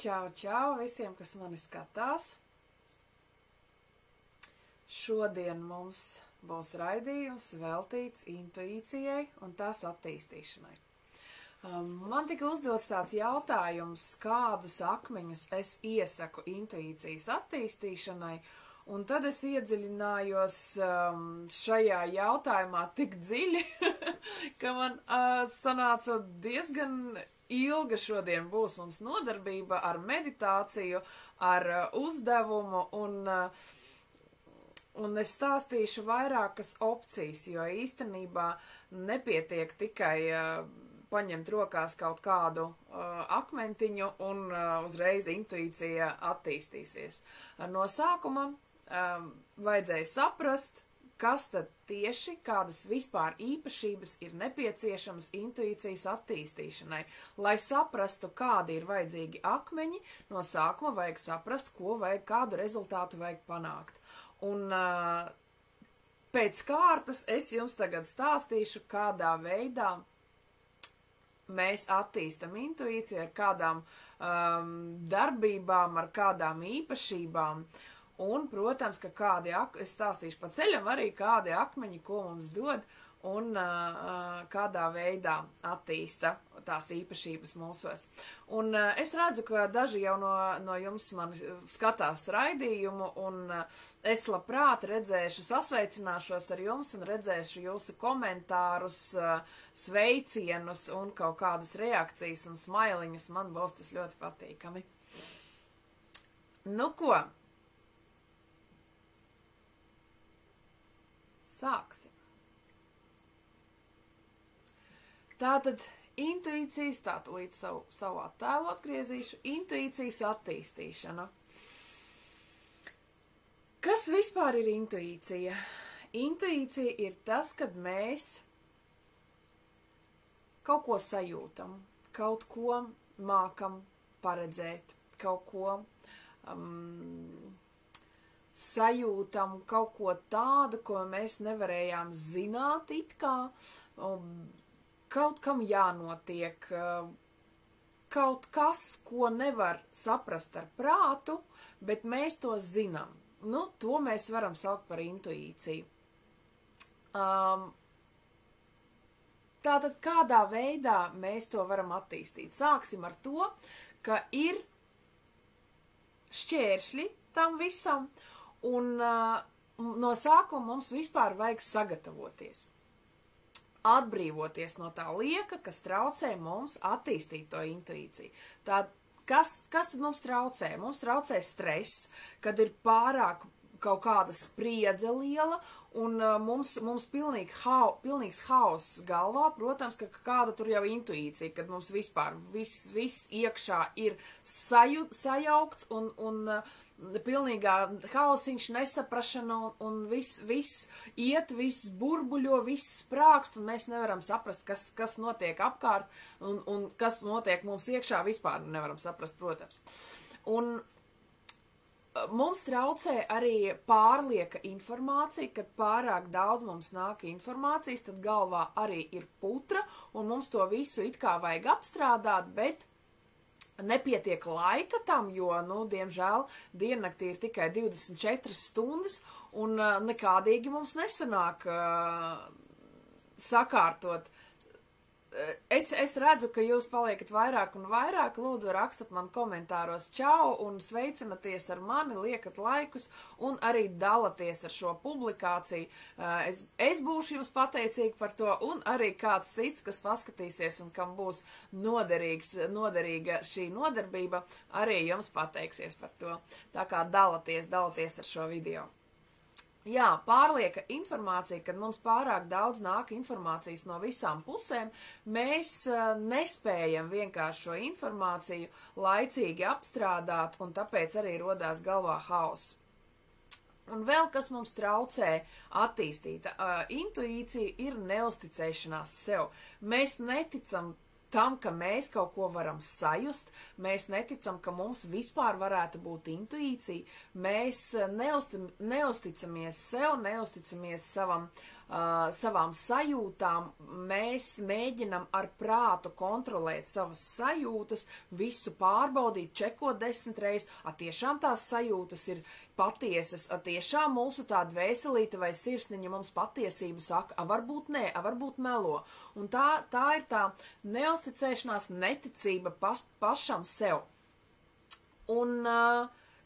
Čau, čau visiem, kas mani skatās. Šodien mums būs raidījums veltīts intuīcijai un tās attīstīšanai. Man tika uzdots tāds jautājums, kādus akmeņus es iesaku intuīcijas attīstīšanai, un tad es iedziļinājos šajā jautājumā tik dziļi, ka man sanāca diezgan ilga šodien būs mums nodarbība ar meditāciju, ar uzdevumu, un es stāstīšu vairākas opcijas, jo īstenībā nepietiek tikai paņemt rokās kaut kādu akmentiņu un uzreiz intuīcija attīstīsies. No sākuma vajadzēja saprast, kas tad tieši, kādas vispār īpašības ir nepieciešamas intuīcijas attīstīšanai. Lai saprastu, kādi ir vajadzīgi akmeņi, no sākuma vajag saprast, ko vajag, kādu rezultātu vajag panākt. Un pēc kārtas es jums tagad stāstīšu, kādā veidā mēs attīstam intuīciju, ar kādām darbībām, ar kādām īpašībām. Un, protams, ka es stāstīšu pa ceļam arī kādi akmeņi, ko mums dod un kādā veidā attīsta tās īpašības mūsos. Un es redzu, ka daži jau no jums mani skatās raidījumu, un es labprāt redzēšu, sasveicināšos ar jums un redzēšu jūsu komentārus, sveicienus un kaut kādas reakcijas un smailiņas. Man būs tas ļoti patīkami. Nu ko? Sāksim. Tātad intuīcijas, tātad savu attēlu atgriezīšu, intuīcijas attīstīšana. Kas vispār ir intuīcija? Intuīcija ir tas, kad mēs kaut ko sajūtam, kaut ko mākam paredzēt, kaut ko sajūtam, kaut ko tādu, ko mēs nevarējām zināt it kā, kaut kam jānotiek, kaut kas, ko nevar saprast ar prātu, bet mēs to zinām. Nu, to mēs varam saukt par intuīciju. Tātad, kādā veidā mēs to varam attīstīt? Sāksim ar to, ka ir šķēršļi tam visam, un no sākuma mums vispār vajag sagatavoties. Atbrīvoties no tā lieka, kas traucē mums attīstīt to intuīciju. Kas tad mums traucē? Mums traucē stress, kad ir pārāk kaut kāda spriedze liela, un mums pilnīgs hauss galvā, protams, ka kāda tur jau intuīcija, kad mums vispār viss iekšā ir sajaukts un pilnīgā hausiņš, nesaprašana, un viss iet, viss burbuļo, viss sprākst, un mēs nevaram saprast, kas notiek apkārt, un kas notiek mums iekšā, vispār nevaram saprast, protams. Un mums traucē arī pārlieka informācija, kad pārāk daudz mums nāk informācijas, tad galvā arī ir putra, un mums to visu it kā vajag apstrādāt, bet nepietiek laika tam, jo, diemžēl, diennaktī ir tikai 24 stundas, un nekādīgi mums nesanāk sakārtot. Es redzu, ka jūs paliekat vairāk un vairāk, lūdzu rakstat man komentāros čau un sveicinaties ar mani, liekat laikus un arī dalaties ar šo publikāciju. Es būšu jums pateicīgi par to, un arī kāds cits, kas paskatīsies un kam būs noderīga šī nodarbība, arī jums pateiksies par to. Tā kā dalaties ar šo video. Jā, pārlieka informācija, kad mums pārāk daudz nāk informācijas no visām pusēm, mēs nespējam vienkārši šo informāciju laicīgi apstrādāt, un tāpēc arī rodās galvā hauss. Un vēl kas mums traucē attīstīt intuīciju, ir neusticēšanās sev. Mēs neticam tam, ka mēs kaut ko varam sajust, mēs neticam, ka mums vispār varētu būt intuīcija, mēs neusticamies sev, neusticamies savam savām sajūtām, mēs mēģinam ar prātu kontrolēt savas sajūtas, visu pārbaudīt, čekot 10 reizes, tiešām tās sajūtas ir patiesas, tiešām mūsu tā dvēselīte vai sirsniņa mums patiesību saka, varbūt nē, varbūt melo. Un tā ir tā neusticēšanās, neticība pašam sev. Un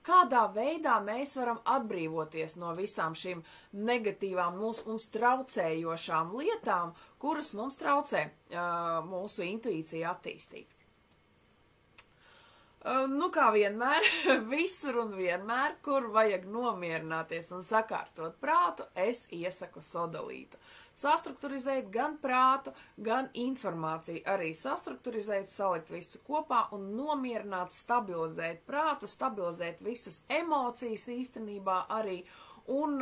kādā veidā mēs varam atbrīvoties no visām šīm negatīvām, mums traucējošām lietām, kuras mums traucē mūsu intuīciju attīstīt. Nu, kā vienmēr, visur un vienmēr, kur vajag nomierināties un sakārtot prātu, es iesaku sodalītu. Sastrukturizēt gan prātu, gan informāciju, arī sastrukturizēt, salikt visu kopā un nomierināt, stabilizēt prātu, stabilizēt visas emocijas īstenībā arī un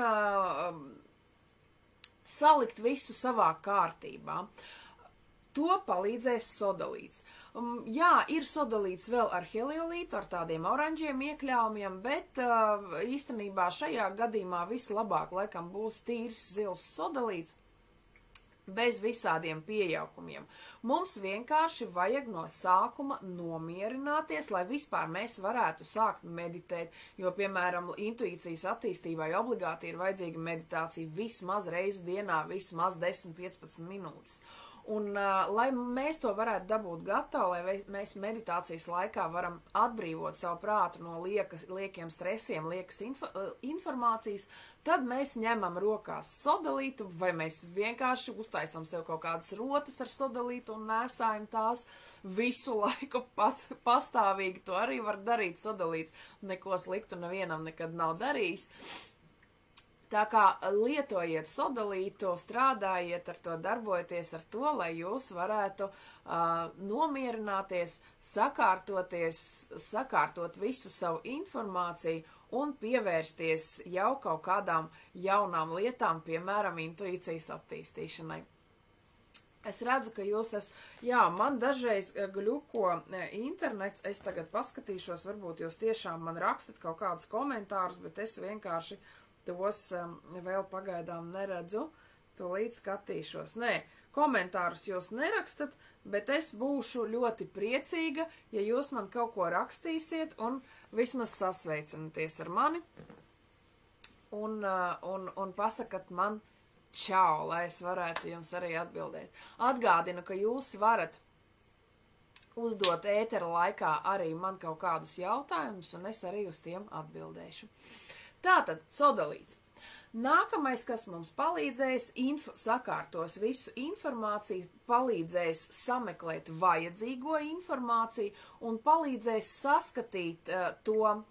salikt visu savā kārtībā. To palīdzēs sodalīts. Jā, ir sodalīts vēl ar heliolītu, ar tādiem oranžiem iekļāvumiem, bet īstenībā šajā gadījumā vislabāk laikam būs tīrs zils sodalīts, bez visādiem pieaukumiem. Mums vienkārši vajag no sākuma nomierināties, lai vispār mēs varētu sākt meditēt, jo, piemēram, intuīcijas attīstībai obligāti ir vajadzīga meditācija vismaz reizes dienā, vismaz 10-15 minūtes. Un, lai mēs to varētu dabūt gatavu, lai mēs meditācijas laikā varam atbrīvot savu prātu no liekiem stresiem, liekas informācijas, tad mēs ņemam rokās sodalītu, vai mēs vienkārši uztaisam sev kaut kādas rotas ar sodalītu un nēsājam tās visu laiku pastāvīgi. To arī var darīt sodalīts, neko sliktu nevienam nekad nav darījis. Tā kā lietojiet sodalītu, strādājiet ar to, darbojieties ar to, lai jūs varētu nomierināties, sakārtot visu savu informāciju un pievērsties jau kaut kādām jaunām lietām, piemēram, intuīcijas attīstīšanai. Es redzu, ka jūs man dažreiz gļuko internets, es tagad paskatīšos, varbūt jūs tiešām man rakstat kaut kādus komentārus, bet es vienkārši tos vēl pagaidām neredzu, tūlīt skatīšos. Nē, komentārus jūs nerakstat, bet es būšu ļoti priecīga, ja jūs man kaut ko rakstīsiet un vismaz sasveicināties ar mani un pasakat man čau, lai es varētu jums arī atbildēt. Atgādinu, ka jūs varat uzdot ētera laikā arī man kaut kādus jautājumus, un es arī uz tiem atbildēšu. Tātad, sodalīts. Nākamais, kas mums palīdzēs, sakārtos visu informāciju, palīdzēs sameklēt vajadzīgo informāciju un palīdzēs saskatīt to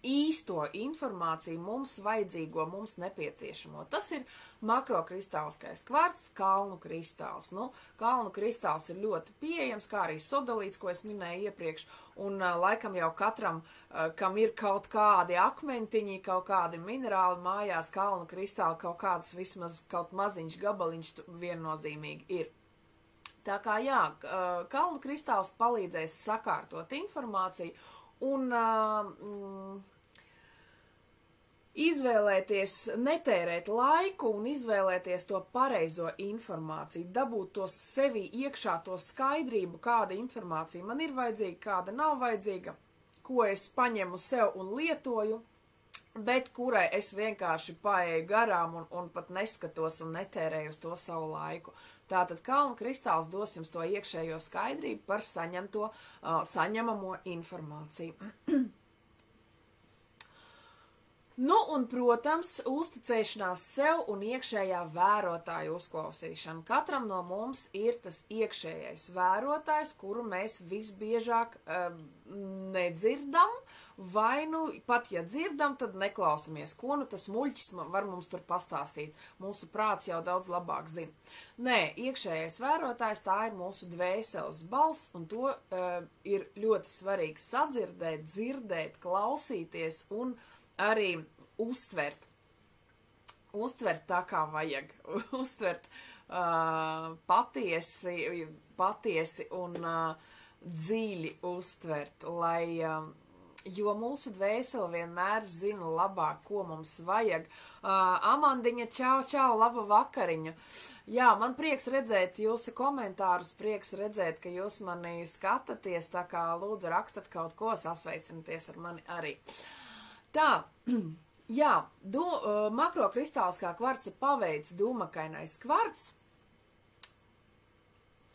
īsto informāciju, mums vajadzīgo, mums nepieciešamo. Tas ir makrokristālskais kvarts, kalnu kristāls. Nu, kalnu kristāls ir ļoti pieejams, kā arī sodalīts, ko es minēju iepriekš, un laikam jau katram, kam ir kaut kādi akmentiņi, kaut kādi minerāli mājās, kalnu kristāli, kaut kāds vismaz kaut maziņš gabaliņš viennozīmīgi ir. Tā kā jā, kalnu kristāls palīdzēs sakārtot informāciju, un izvēlēties, netērēt laiku un izvēlēties to pareizo informāciju, dabūt to sevi iekšā, to skaidrību, kāda informācija man ir vajadzīga, kāda nav vajadzīga, ko es paņemu sev un lietoju, bet kurai es vienkārši paeju garām un pat neskatos un netērēju uz to savu laiku. Tātad kalnu kristāls dos jums to iekšējo skaidrību par saņemamo informāciju. Nu, un, protams, uzticēšanās sev un iekšējā vērotāja uzklausīšana. Katram no mums ir tas iekšējais vērotājs, kuru mēs visbiežāk nedzirdam, vai nu pat ja dzirdam, tad neklausamies. Ko nu tas muļķis var mums tur pastāstīt? Mūsu prāts jau daudz labāk zina. Nē, iekšējais vērotājs, tā ir mūsu dvēseles balss, un to ir ļoti svarīgi sadzirdēt, dzirdēt, klausīties un arī uztvert tā kā vajag, uztvert patiesi un dziļi uztvert, jo mūsu dvēsele vienmēr zina labāk, ko mums vajag. Amandiņa, čau, laba vakariņa. Jā, man prieks redzēt jūsu komentārus, prieks redzēt, ka jūs mani skatāties, tā kā lūdzu rakstat kaut ko, sasveicināties ar mani arī. Tā, jā, makrokristāliskā kvarca paveids dūmakainais kvarts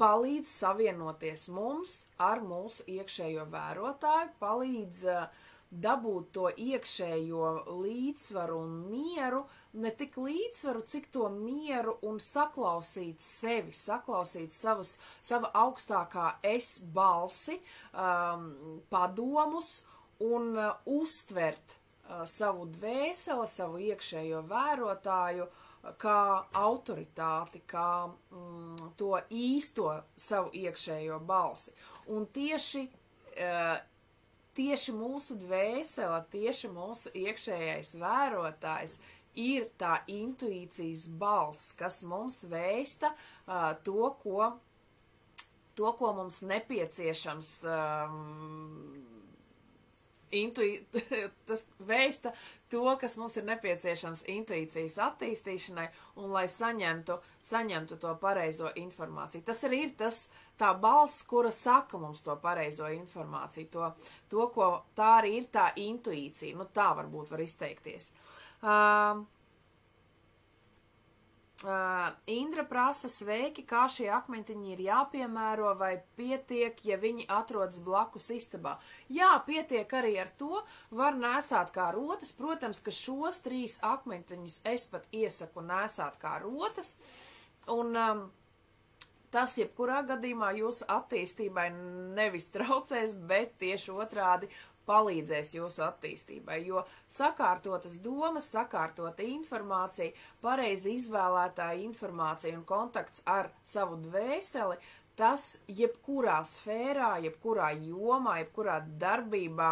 palīdz savienoties mums ar mūsu iekšējo vērotāju, palīdz dabūt to iekšējo līdzsvaru un mieru, ne tik līdzsvaru, cik to mieru un saklausīt sevi, saklausīt sava augstākā es balsi, padomus un uztvert savu dvēseli, savu iekšējo vērotāju, kā autoritāti, kā to īsto savu iekšējo balsi. Un tieši mūsu dvēsele, tieši mūsu iekšējais vērotājs ir tā intuīcijas balss, kas mums vēsta to, ko mums nepieciešams tas vēsta to, kas mums ir nepieciešams intuīcijas attīstīšanai un lai saņemtu to pareizo informāciju. Tas arī ir tā balss, kura saka mums to pareizo informāciju, tā arī ir tā intuīcija, nu tā varbūt var izteikties. Indra prasa, sveiki, kā šie akmentiņi ir jāpiemēro vai pietiek, ja viņi atrodas blakus istabā. Jā, pietiek arī ar to, var nēsāt kā rotas, protams, ka šos 3 akmentiņus es pat iesaku nēsāt kā rotas, un tas jebkurā gadījumā jūsu attīstībai nevis traucēs, bet tieši otrādi palīdzēs jūsu attīstībai, jo sakārtotas domas, sakārtota informācija, pareizi izvēlētā informācija un kontakts ar savu dvēseli, tas jebkurā sfērā, jebkurā jomā, jebkurā darbībā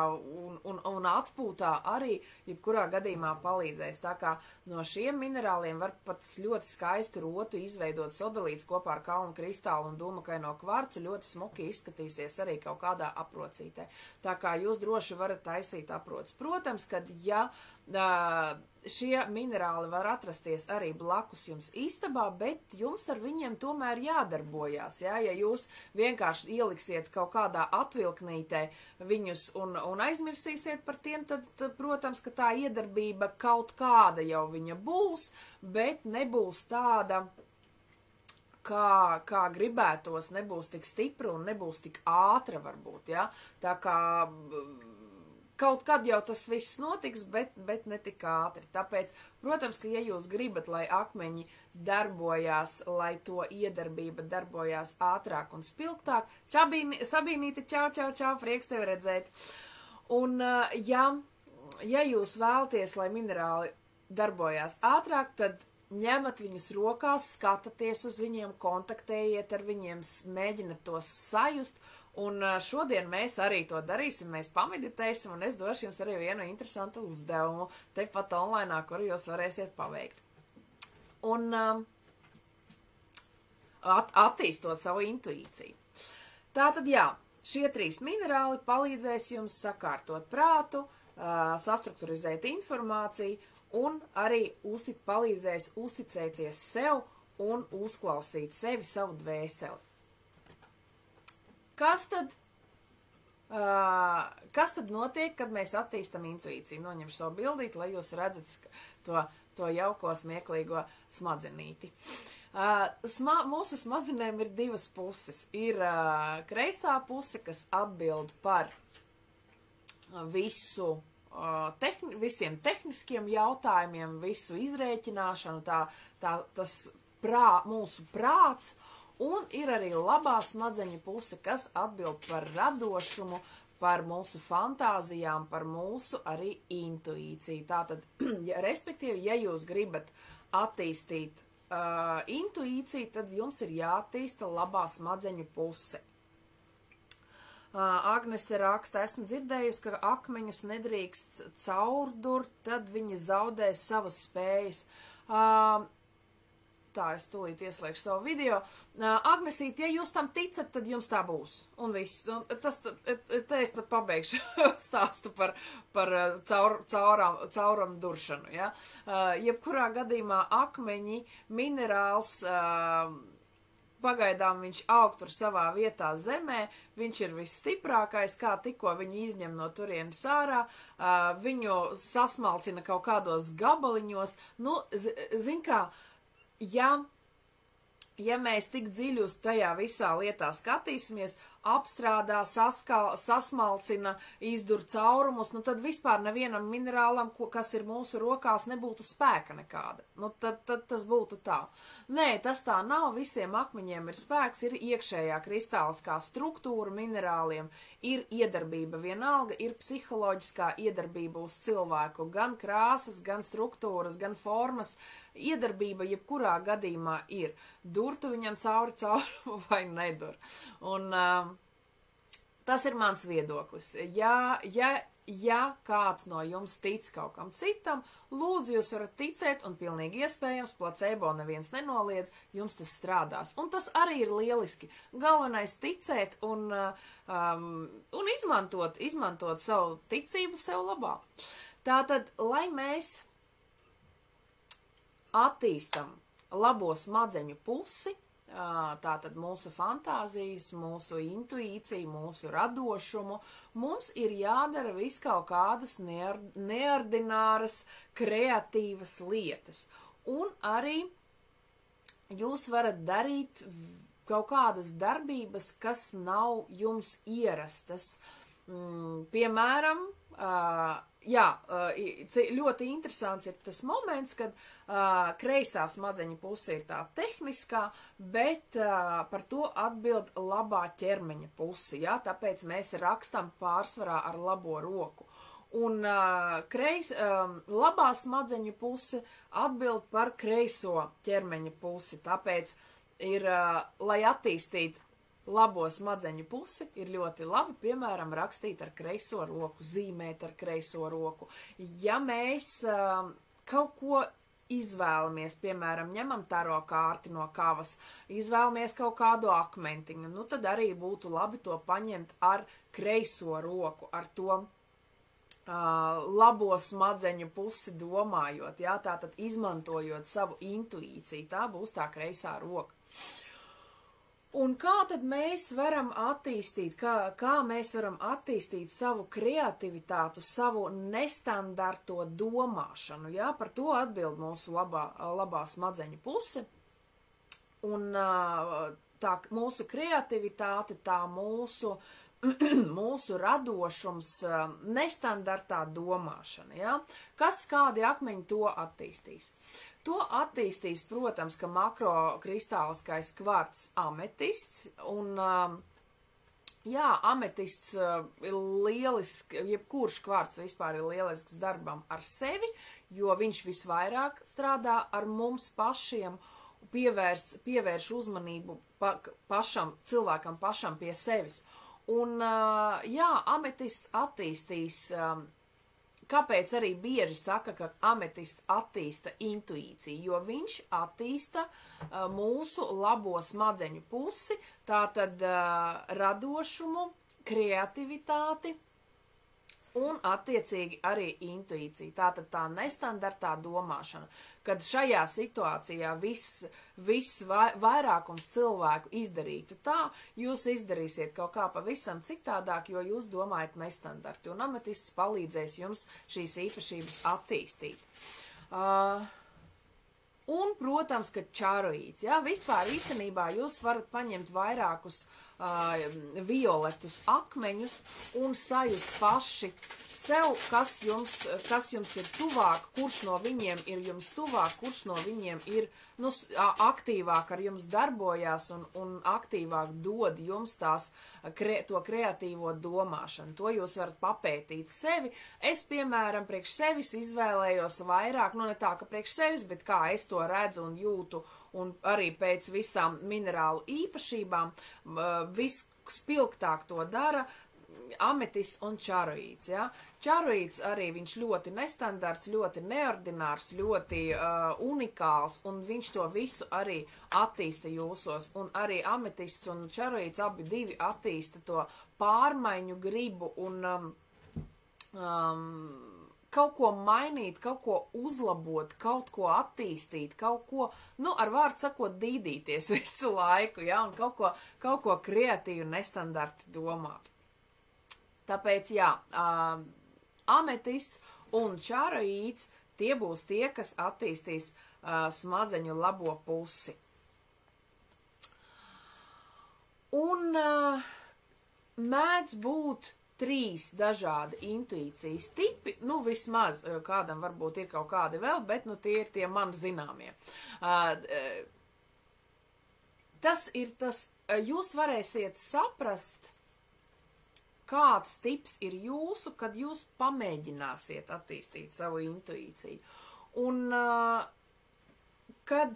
un atpūtā arī jebkurā gadījumā palīdzēs. Tā kā no šiem minerāliem var pat ļoti skaistu rotu izveidot sodalīts kopā ar kalnu kristālu un dūmakaino kvarcu, ļoti smuki izskatīsies arī kaut kādā aprocītē. Tā kā jūs droši varat taisīt aprocis. Protams, kad ja šie minerāli var atrasties arī blakus jums istabā, bet jums ar viņiem tomēr jādarbojās. Ja jūs vienkārši ieliksiet kaut kādā atvilknītē viņus un aizmirsīsiet par tiem, tad, protams, ka tā iedarbība kaut kāda jau viņa būs, bet nebūs tāda, kā gribētos, nebūs tik stipra un nebūs tik ātra varbūt. Ja? Tā kā kaut kad jau tas viss notiks, bet ne tik ātri. Tāpēc, protams, ka ja jūs gribat, lai akmeņi darbojās, lai to iedarbība darbojās ātrāk un spilgtāk, Sabīnīte, čau, prieks tevi redzēt. Un ja jūs vēlaties, lai minerāli darbojās ātrāk, tad ņemat viņus rokās, skatāties uz viņiem, kontaktējiet ar viņiem, mēģinat tos sajust. Un šodien mēs arī to darīsim, mēs pameditēsim, un es došu jums arī vienu interesantu uzdevumu, tepat online, kuru jūs varēsiet paveikt. Un attīstot savu intuīciju. Tātad jā, šie 3 minerāli palīdzēs jums sakārtot prātu, sastrukturizēt informāciju, un arī palīdzēs uzticēties sev un uzklausīt sevi, savu dvēseli. Kas tad notiek, kad mēs attīstam intuīciju? Noņemšu savu bildīti, lai jūs redzat to jauko smieklīgo smadzenīti. Mūsu smadzenēm ir 2 puses. Ir kreisā puse, kas atbild par visiem tehniskiem jautājumiem, visu izrēķināšanu, mūsu prāts. Un ir arī labā smadzeņu puse, kas atbild par radošumu, par mūsu fantāzijām, par mūsu arī intuīciju. Tātad, respektīvi, ja jūs gribat attīstīt intuīciju, tad jums ir jāattīsta labā smadzeņu puse. Agnese raksta, esmu dzirdējusi, ka akmeņus nedrīkst caurdurt, tad viņi zaudēs savas spējas. Tā, es tūlīt ieslēgšu savu video. Agnesīt, ja jūs tam ticat, tad jums tā būs. Un viss. Te es pat pabeigšu stāstu par cauram duršanu. Ja? Jebkurā gadījumā akmeņi, minerāls, pagaidām viņš aug tur savā vietā zemē, viņš ir visstiprākais, kā tikko viņu izņem no turienes ārā, viņu sasmalcina kaut kādos gabaliņos. Nu, zin kā, ja mēs tik dziļi uz tajā visā lietā skatīsimies, apstrādā, sasmalcina, izdur caurumus, nu tad vispār nevienam minerālam, kas ir mūsu rokās, nebūtu spēka nekāda. Nu tad tas būtu tā. Nē, tas tā nav, visiem akmeņiem ir spēks, ir iekšējā kristāliskā struktūra minerāliem, ir iedarbība vienalga, ir psiholoģiskā iedarbība uz cilvēku, gan krāsas, gan struktūras, gan formas, iedarbība jebkurā gadījumā ir. Durtu viņam cauri vai nedur. Un tas ir mans viedoklis. Ja kāds no jums tic kaut kam citam, lūdzu, jūs varat ticēt, un pilnīgi iespējams, placebo neviens nenoliedz, jums tas strādās. Un tas arī ir lieliski. Galvenais ticēt un izmantot savu ticību sev labā. Tātad, lai mēs attīstam labo smadzeņu pusi, tātad mūsu fantāzijas, mūsu intuīciju, mūsu radošumu, mums ir jādara vis kaut kādas neordināras, kreatīvas lietas. Un arī jūs varat darīt kaut kādas darbības, kas nav jums ierastas. Piemēram, ļoti interesants ir tas moments, kad kreisā smadzeņu puse ir tā tehniskā, bet par to atbild labā ķermeņa pusi, ja? Tāpēc mēs rakstam pārsvarā ar labo roku. Un labā smadzeņu puse atbild par kreiso ķermeņa pusi, tāpēc ir, lai attīstītu labo smadzeņu pusi, ir ļoti labi, piemēram, rakstīt ar kreiso roku, zīmēt ar kreiso roku. Ja mēs kaut ko izvēlamies, piemēram, ņemam taro kārti no kavas, izvēlamies kaut kādu akmentiņu, nu tad arī būtu labi to paņemt ar kreiso roku, ar to labo smadzeņu pusi domājot, jā, tātad izmantojot savu intuīciju, tā būs tā kreisā roka. Un kā tad mēs varam attīstīt, kā mēs varam attīstīt savu kreativitātu, savu nestandarto domāšanu, jā, par to atbild mūsu labā smadzeņu puse. Un tā mūsu kreativitāte, tā mūsu radošums, nestandartā domāšana, jā. Kādi akmeņi to attīstīs? To attīstīs, protams, ka makrokristāliskais kvarts ametists, un, ametists ir lielisks, jebkurš kvarts vispār ir lielisks darbam ar sevi, jo viņš visvairāk strādā ar mums pašiem, pievērš uzmanību cilvēkam pašam pie sevis. Un, ametists attīstīs, kāpēc arī bieži saka, ka ametists attīsta intuīciju, jo viņš attīsta mūsu labo smadzeņu pusi, tātad radošumu, kreativitāti un attiecīgi arī intuīciju. Tātad tā nestandartā domāšana, kad šajā situācijā viss vairākums cilvēku izdarītu tā, jūs izdarīsiet kaut kā pavisam citādāk, jo jūs domājat nestandarti, un ametists palīdzēs jums šīs īpašības attīstīt. Un, protams, ka čaroīts, ja, vispār īstenībā jūs varat paņemt vairākus violetus akmeņus un sajust paši sev, kas jums ir tuvāk, kurš no viņiem ir jums tuvāk, kurš no viņiem ir aktīvāk ar jums darbojās un aktīvāk dod jums to kreatīvo domāšanu. To jūs varat papētīt sevi. Es, piemēram, priekš sevis izvēlējos vairāk, ne tā, ka priekš sevis, bet kā es to redzu un jūtu, un arī pēc visām minerālu īpašībām, vispilgtāk to dara ametists un čaroīts, ja? Čaroīts arī viņš ļoti nestandarts, ļoti neordinārs, ļoti unikāls, un viņš to visu arī attīsta jūsos, un arī ametists un čaroīts abi divi attīsta to pārmaiņu gribu un kaut ko mainīt, kaut ko uzlabot, kaut ko attīstīt, kaut ko, nu, ar vārdu sakot, dīdīties visu laiku, ja, un kaut ko kreatīvu, nestandarti domāt. Tāpēc, jā, ametists un čaroīts, tie būs tie, kas attīstīs smadzeņu labo pusi. Un mēdz būt 3 dažādi intuīcijas tipi, nu vismaz kādam varbūt ir kaut kādi vēl, bet nu tie ir tie man zināmie. Tas ir tas, jūs varēsiet saprast, kāds tips ir jūsu, kad jūs pamēģināsiet attīstīt savu intuīciju. Un kad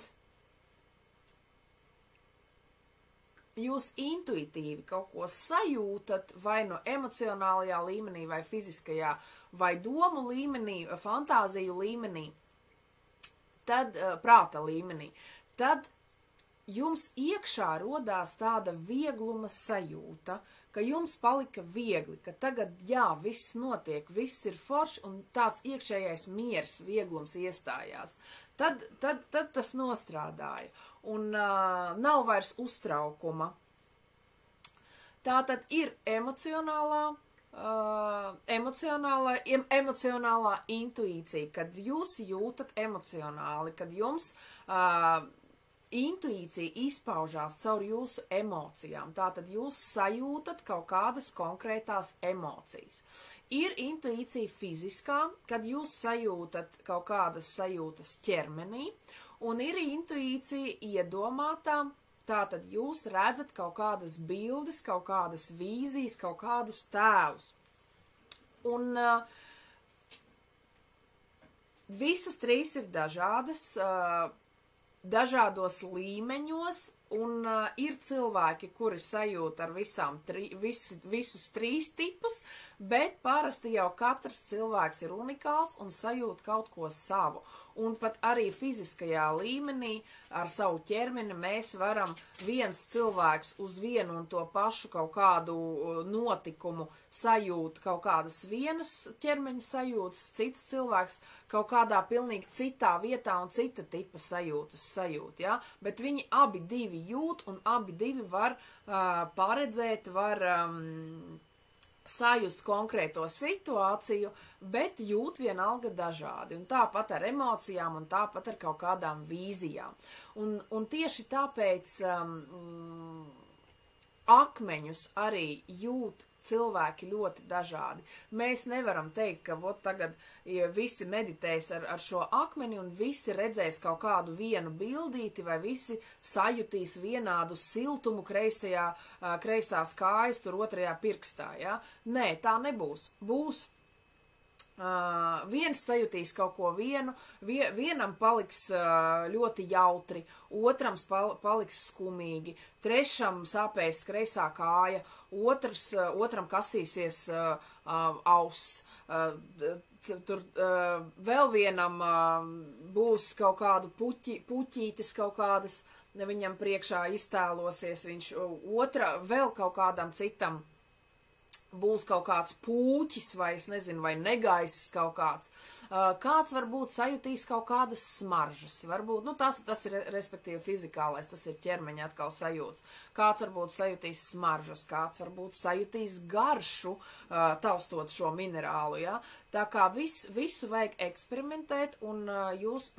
jūs intuitīvi kaut ko sajūtat, vai no emocionālajā līmenī, vai fiziskajā, vai domu līmenī, fantāziju līmenī, tad, prāta līmenī, tad jums iekšā rodās tāda viegluma sajūta, ka jums palika viegli, ka tagad, jā, viss notiek, viss ir forši, un tāds iekšējais miers, vieglums iestājās. Tad tas nostrādāja. Un nav vairs uztraukuma. Tātad ir emocionālā intuīcija, kad jūs jūtat emocionāli, kad jums intuīcija izpaužās caur jūsu emocijām. Tātad jūs sajūtat kaut kādas konkrētās emocijas. Ir intuīcija fiziskā, kad jūs sajūtat kaut kādas sajūtas ķermenī, un ir intuīcija iedomātā, tātad jūs redzat kaut kādas bildes, kaut kādas vīzijas, kaut kādus tēlus. Un visas 3 ir dažādas, dažādos līmeņos, un ir cilvēki, kuri sajūt ar visus 3 tipus, bet parasti jau katrs cilvēks ir unikāls un sajūt kaut ko savu. Un pat arī fiziskajā līmenī ar savu ķermeni mēs varam viens cilvēks uz vienu un to pašu kaut kādu notikumu sajūt kaut kādas vienas ķermeņa sajūtas, cits cilvēks kaut kādā pilnīgi citā vietā un cita tipa sajūtas sajūt, ja? Bet viņi abi divi jūt un abi divi var paredzēt, var sajust konkrēto situāciju, bet jūt vienalga dažādi. Un tāpat ar emocijām un tāpat ar kaut kādām vīzijām. Un tieši tāpēc akmeņus arī jūt cilvēki ļoti dažādi. Mēs nevaram teikt, ka tagad visi meditēs ar šo akmeni un visi redzēs kaut kādu vienu bildīti vai visi sajutīs vienādu siltumu kreisās kājas tur otrajā pirkstā. Ja? Nē, tā nebūs. Būs viens sajutīs kaut ko vienu, vienam paliks ļoti jautri, paliks skumīgi, trešam sāpēs kreisā kāja, otram kasīsies auss, tur vēl vienam būs kaut kādu puķītes kaut kādas, viņam priekšā iztēlosies, viņš vēl kaut kādam citam būs kaut kāds pūķis vai, es nezinu, vai negaiss kaut kāds. Kāds varbūt sajutīs kaut kādas smaržas. Varbūt, nu tas ir respektīvi fizikālais, tas ir ķermeņa atkal sajūts. Kāds varbūt sajutīs smaržas, kāds varbūt sajutīs garšu, taustot šo minerālu, ja. Tā kā visu vajag eksperimentēt un jūs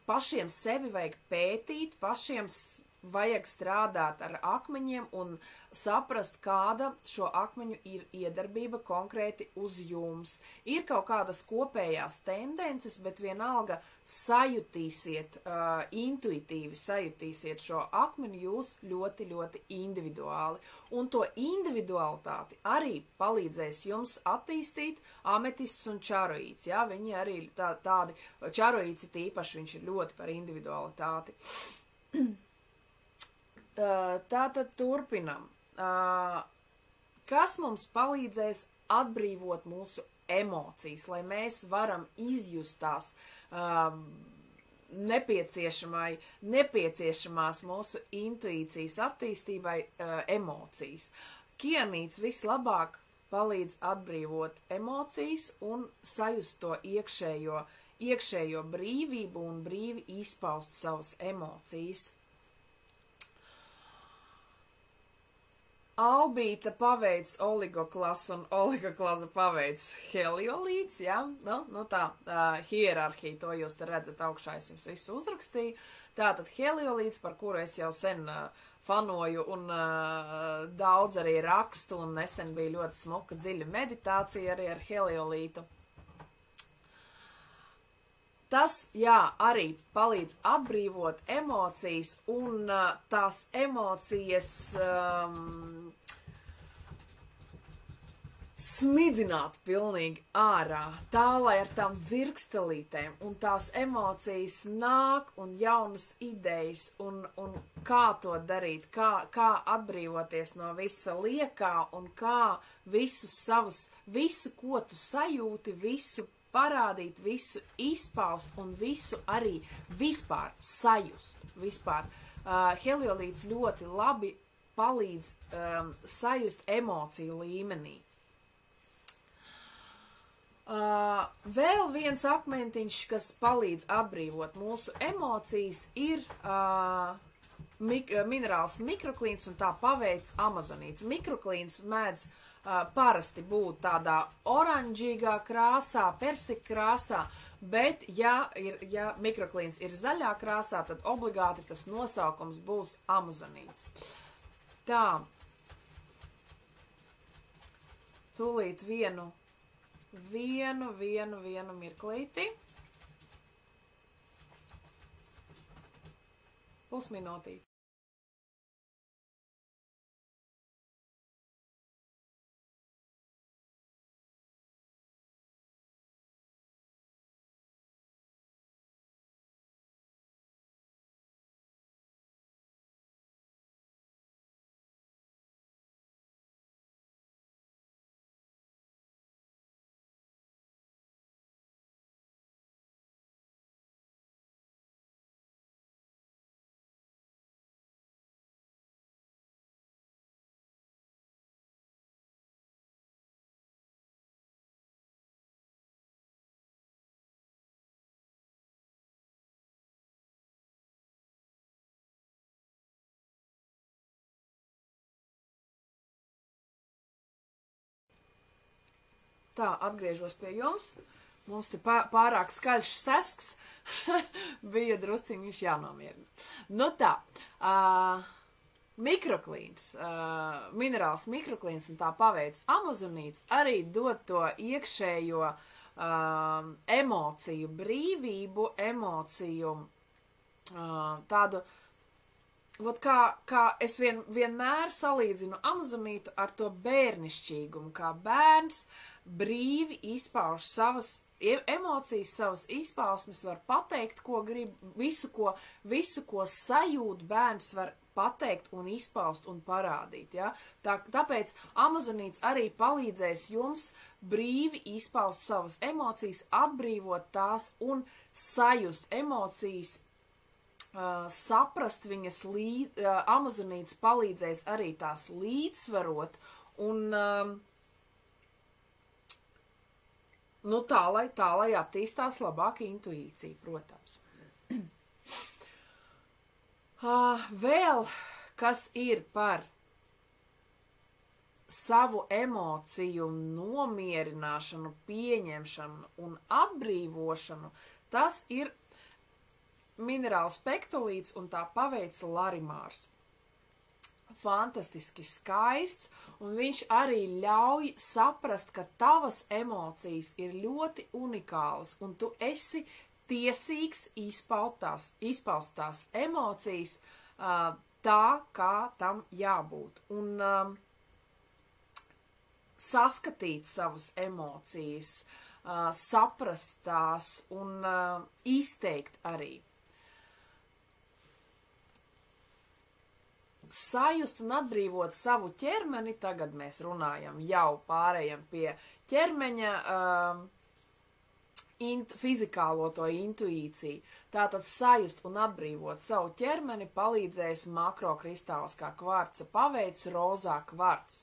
pašiem sevi vajag pētīt, pašiem vajag strādāt ar akmeņiem un saprast, kāda šo akmeņu ir iedarbība konkrēti uz jums. Ir kaut kādas kopējās tendences, bet vienalga sajutīsiet, intuitīvi sajutīsiet šo akmeni jūs ļoti, ļoti individuāli. Un to individualitāti arī palīdzēs jums attīstīt ametists un čaroīts. Ja? Viņi arī tādi, čaroīts ir tīpaši, viņš ir ļoti par individualitāti. Tātad turpinam. kas mums palīdzēs atbrīvot mūsu emocijas, lai mēs varam izjust tās nepieciešamās mūsu intuīcijas attīstībai emocijas. Kianīts vislabāk palīdz atbrīvot emocijas un sajust to iekšējo brīvību un brīvi izpaust savas emocijas. Albīta paveic oligoklasu un oligoklasa paveic heliolīts, ja? Nu tā, hierarhija, to jūs te redzat augšā, es jums visu uzrakstīju. Tātad heliolīts, par kuru es jau sen fanoju un daudz arī rakstu, un nesen bija ļoti smuka dziļa meditācija arī ar heliolītu. Tas, jā, arī palīdz atbrīvot emocijas un tās emocijas smidzināt pilnīgi ārā, tā, lai ar tām dzirkstelītēm un tās emocijas nāk un jaunas idejas un kā to darīt, kā atbrīvoties no visa liekā un kā visu, ko tu sajūti, visu parādīt, visu izpaust un visu arī vispār sajust. Heliolīts ļoti labi palīdz sajust emociju līmenī. Vēl viens akmentiņš, kas palīdz atbrīvot mūsu emocijas, ir minerāls mikroklīns, un tā paveic amazonīts. Mikroklīns mēdz parasti būt tādā oranžīgā krāsā, persika krāsā, bet ja mikroklīns ir zaļā krāsā, tad obligāti tas nosaukums būs amazonīts. Tā, tūlīt vienu mirklīti. Pusminūtīt. Tā, atgriežos pie jums. Mums te pārāk skaļš sesks. Bija drusciņš jānomierina. Nu tā, mikroklīns, minerāls mikroklīns un tā paveic amazonīts arī dod to iekšējo emociju brīvību, emociju tādu, kā es vienmēr salīdzinu amazonītu ar to bērnišķīgumu, kā bērns brīvi izpauž savas emocijas, savas izpausmes, var pateikt, ko grib, visu, ko sajūt, bērns var pateikt un izpaust un parādīt, ja? Tāpēc amazonīts arī palīdzēs jums brīvi izpaust savas emocijas, atbrīvot tās un sajust emocijas, saprast viņas, amazonīts palīdzēs arī tās līdzsvarot un nu, tā, lai attīstās labāka intuīcija, protams. Vēl, kas ir par savu emociju nomierināšanu, pieņemšanu un atbrīvošanu, tas ir minerāls pektolīts un tā paveic larimārs. Fantastiski skaists, un viņš arī ļauj saprast, ka tavas emocijas ir ļoti unikālas, un tu esi tiesīgs izpaust tās emocijas tā, kā tam jābūt. Un saskatīt savas emocijas, saprast tās un izteikt arī. sajust un atbrīvot savu ķermeni, tagad mēs runājam, jau pārējam pie ķermeņa fizikālo to intuīciju. Tātad sajust un atbrīvot savu ķermeni palīdzēs makrokristāliskā kvarca paveids rozā kvarts.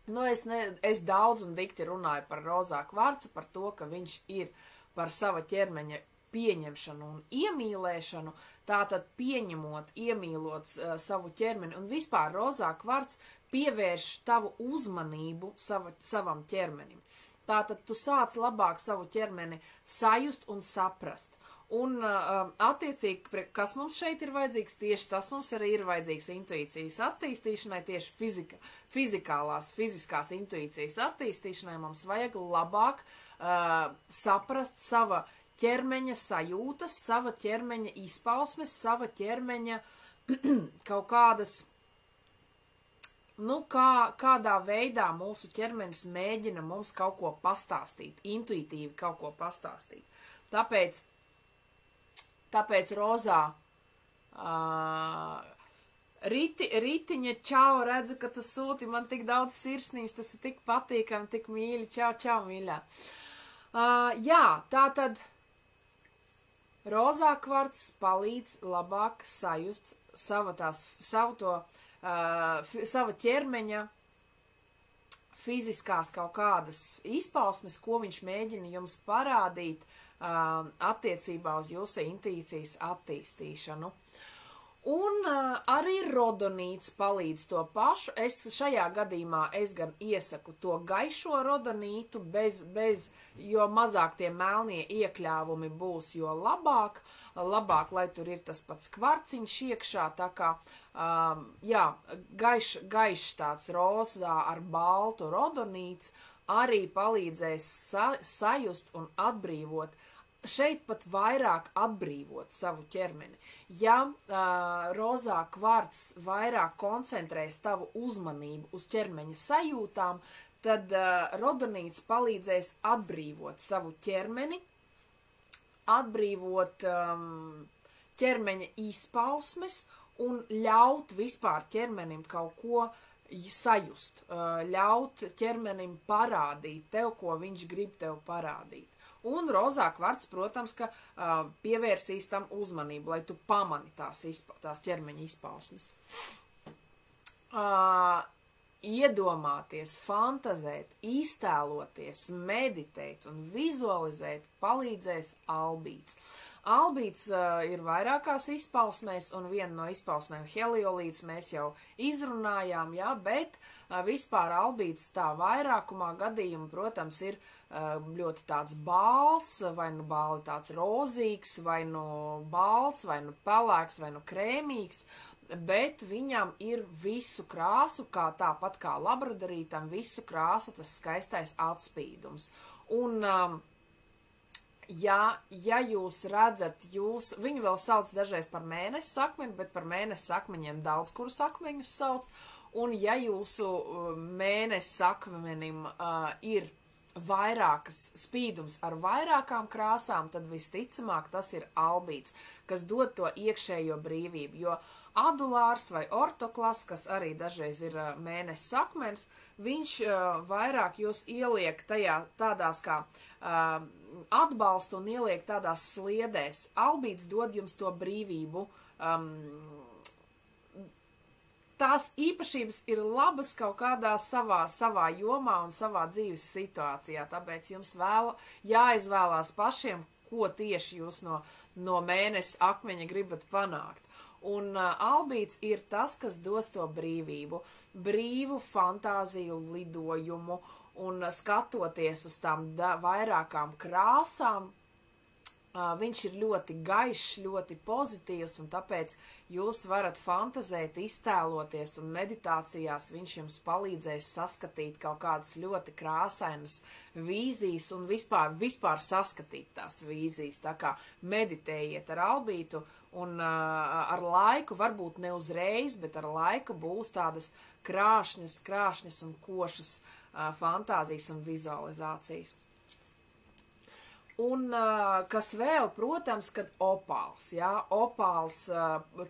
Nu, es daudz un dikti runāju par rozā kvarcu, par to, ka viņš ir par sava ķermeņa pieņemšanu un iemīlēšanu, tātad pieņemot, iemīlot savu ķermeni, un vispār rozā kvarts pievērš tavu uzmanību savam ķermenim. Tātad tu sāc labāk savu ķermeni sajust un saprast. Un attiecīgi, kas mums šeit ir vajadzīgs, tieši tas mums arī ir vajadzīgs intuīcijas attīstīšanai, tieši fiziskās intuīcijas attīstīšanai mums vajag labāk saprast sava ķermeņa sajūtas, sava ķermeņa izpausmes, sava ķermeņa kaut kādas, nu, kādā veidā mūsu ķermenis mēģina mums kaut ko pastāstīt, intuitīvi kaut ko pastāstīt. Tāpēc rozā ritiņa, čau, redzu, ka tu sūti man tik daudz sirsnīs, tas ir tik patīkami, tik mīļi, čau, mīļā. Jā, tātad rozā kvarts palīdz labāk sajust sava ķermeņa fiziskās kaut kādas izpausmes, ko viņš mēģina jums parādīt attiecībā uz jūsu intuīcijas attīstīšanu. Un arī rodonīts palīdz to pašu. Šajā gadījumā es gan iesaku to gaišo rodonītu, jo mazāk tie melnie iekļāvumi būs, jo labāk, lai tur ir tas pats kvarciņš iekšā, tā kā, jā, gaišs tāds rozā ar baltu rodonīts arī palīdzēs sajust un atbrīvot, šeit pat vairāk atbrīvot savu ķermeni. Ja rozā kvarts vairāk koncentrēs tavu uzmanību uz ķermeņa sajūtām, tad rodonīts palīdzēs atbrīvot savu ķermeni, atbrīvot ķermeņa izpausmes un ļaut vispār ķermenim kaut ko sajust, ļaut ķermenim parādīt tev, ko viņš grib tev parādīt. Un rozā kvarts, protams, ka pievērsīs tam uzmanību, lai tu pamani tās ķermeņa izpausmes. Iedomāties, fantazēt, iztēloties, meditēt un vizualizēt palīdzēs albīts. Albīts ir vairākās izpausmēs, un viena no izpausmēm heliolīts mēs jau izrunājām, jā, bet vispār albīts tā vairākumā gadījumu, protams, ir ļoti tāds bāls, vai nu bāli tāds rozīgs, vai nu balts, vai nu pelēks, vai nu krēmīgs, bet viņam ir visu krāsu, tāpat kā labradorītam, visu krāsu tas skaistais atspīdums. Un ja jūs redzat, viņu vēl sauc dažreiz par mēnesi sakmeni, bet par mēnesi sakmeņiem daudz kuru sakmeņus sauc, un ja jūsu mēnesi sakmenim ir vairākas spīdums ar vairākām krāsām, tad visticamāk tas ir albīts, kas dod to iekšējo brīvību, jo adulārs vai ortoklas, kas arī dažreiz ir mēnesis sakmens, viņš vairāk jūs ieliek tādās kā atbalstu un ieliek tādās sliedēs. Albīts dod jums to brīvību. Tās īpašības ir labas kaut kādā savā jomā un savā dzīves situācijā, tāpēc jums jāizvēlās pašiem, ko tieši jūs no mēnesi akmeņa gribat panākt. Un albīts ir tas, kas dos to brīvību, brīvu fantāziju lidojumu, un skatoties uz tām vairākām krāsām, viņš ir ļoti gaišs, ļoti pozitīvs, un tāpēc jūs varat fantazēt, iztēloties, un meditācijās viņš jums palīdzēs saskatīt kaut kādas ļoti krāsainas vīzijas, un vispār saskatīt tās vīzijas, tā kā meditējiet ar albītu, un ar laiku, varbūt ne uzreiz, bet ar laiku būs tādas krāšņas un košas fantāzijas un vizualizācijas. Un kas vēl, protams, kad opāls, jā, opāls,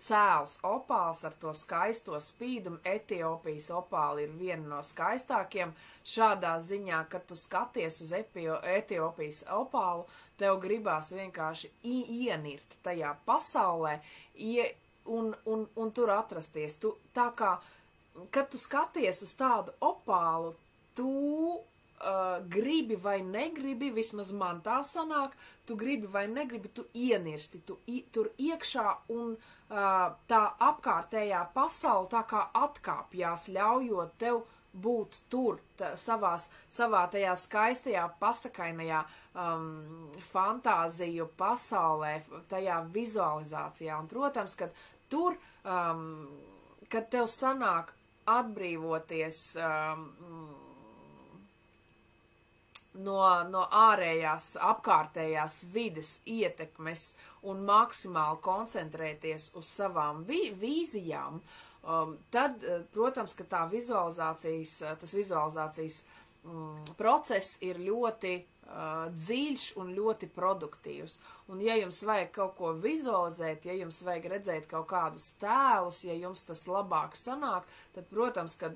cēls opāls ar to skaisto spīdumu, Etiopijas opāli ir viena no skaistākiem, šādā ziņā, kad tu skaties uz Etiopijas opālu, tev gribās vienkārši ienirt tajā pasaulē, un tur atrasties. Tā kā, kad tu skaties uz tādu opālu, tu gribi vai negribi, vismaz man tā sanāk, tu gribi vai negribi, tu ienirsti, tur iekšā un tā apkārtējā pasaule tā kā atkāpjās, ļaujot tev būt tur, savā tajā skaistajā, pasakainajā fantāziju pasaulē, tajā vizualizācijā. Un, protams, kad tur, kad tev sanāk atbrīvoties no ārējās, apkārtējās vides ietekmes un maksimāli koncentrēties uz savām vīzijām, tad, protams, ka tas vizualizācijas process ir ļoti dziļš un ļoti produktīvs. Un ja jums vajag kaut ko vizualizēt, ja jums vajag redzēt kaut kādus tēlus, ja jums tas labāk sanāk, tad, protams, kad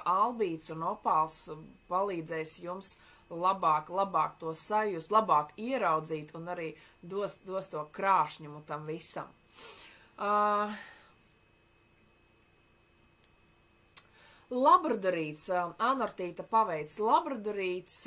albīts un opāls palīdzēs jums labāk to sajust, labāk ieraudzīt un arī dos to krāšņumu tam visam. Labradorīts, anortīta paveids labradorīts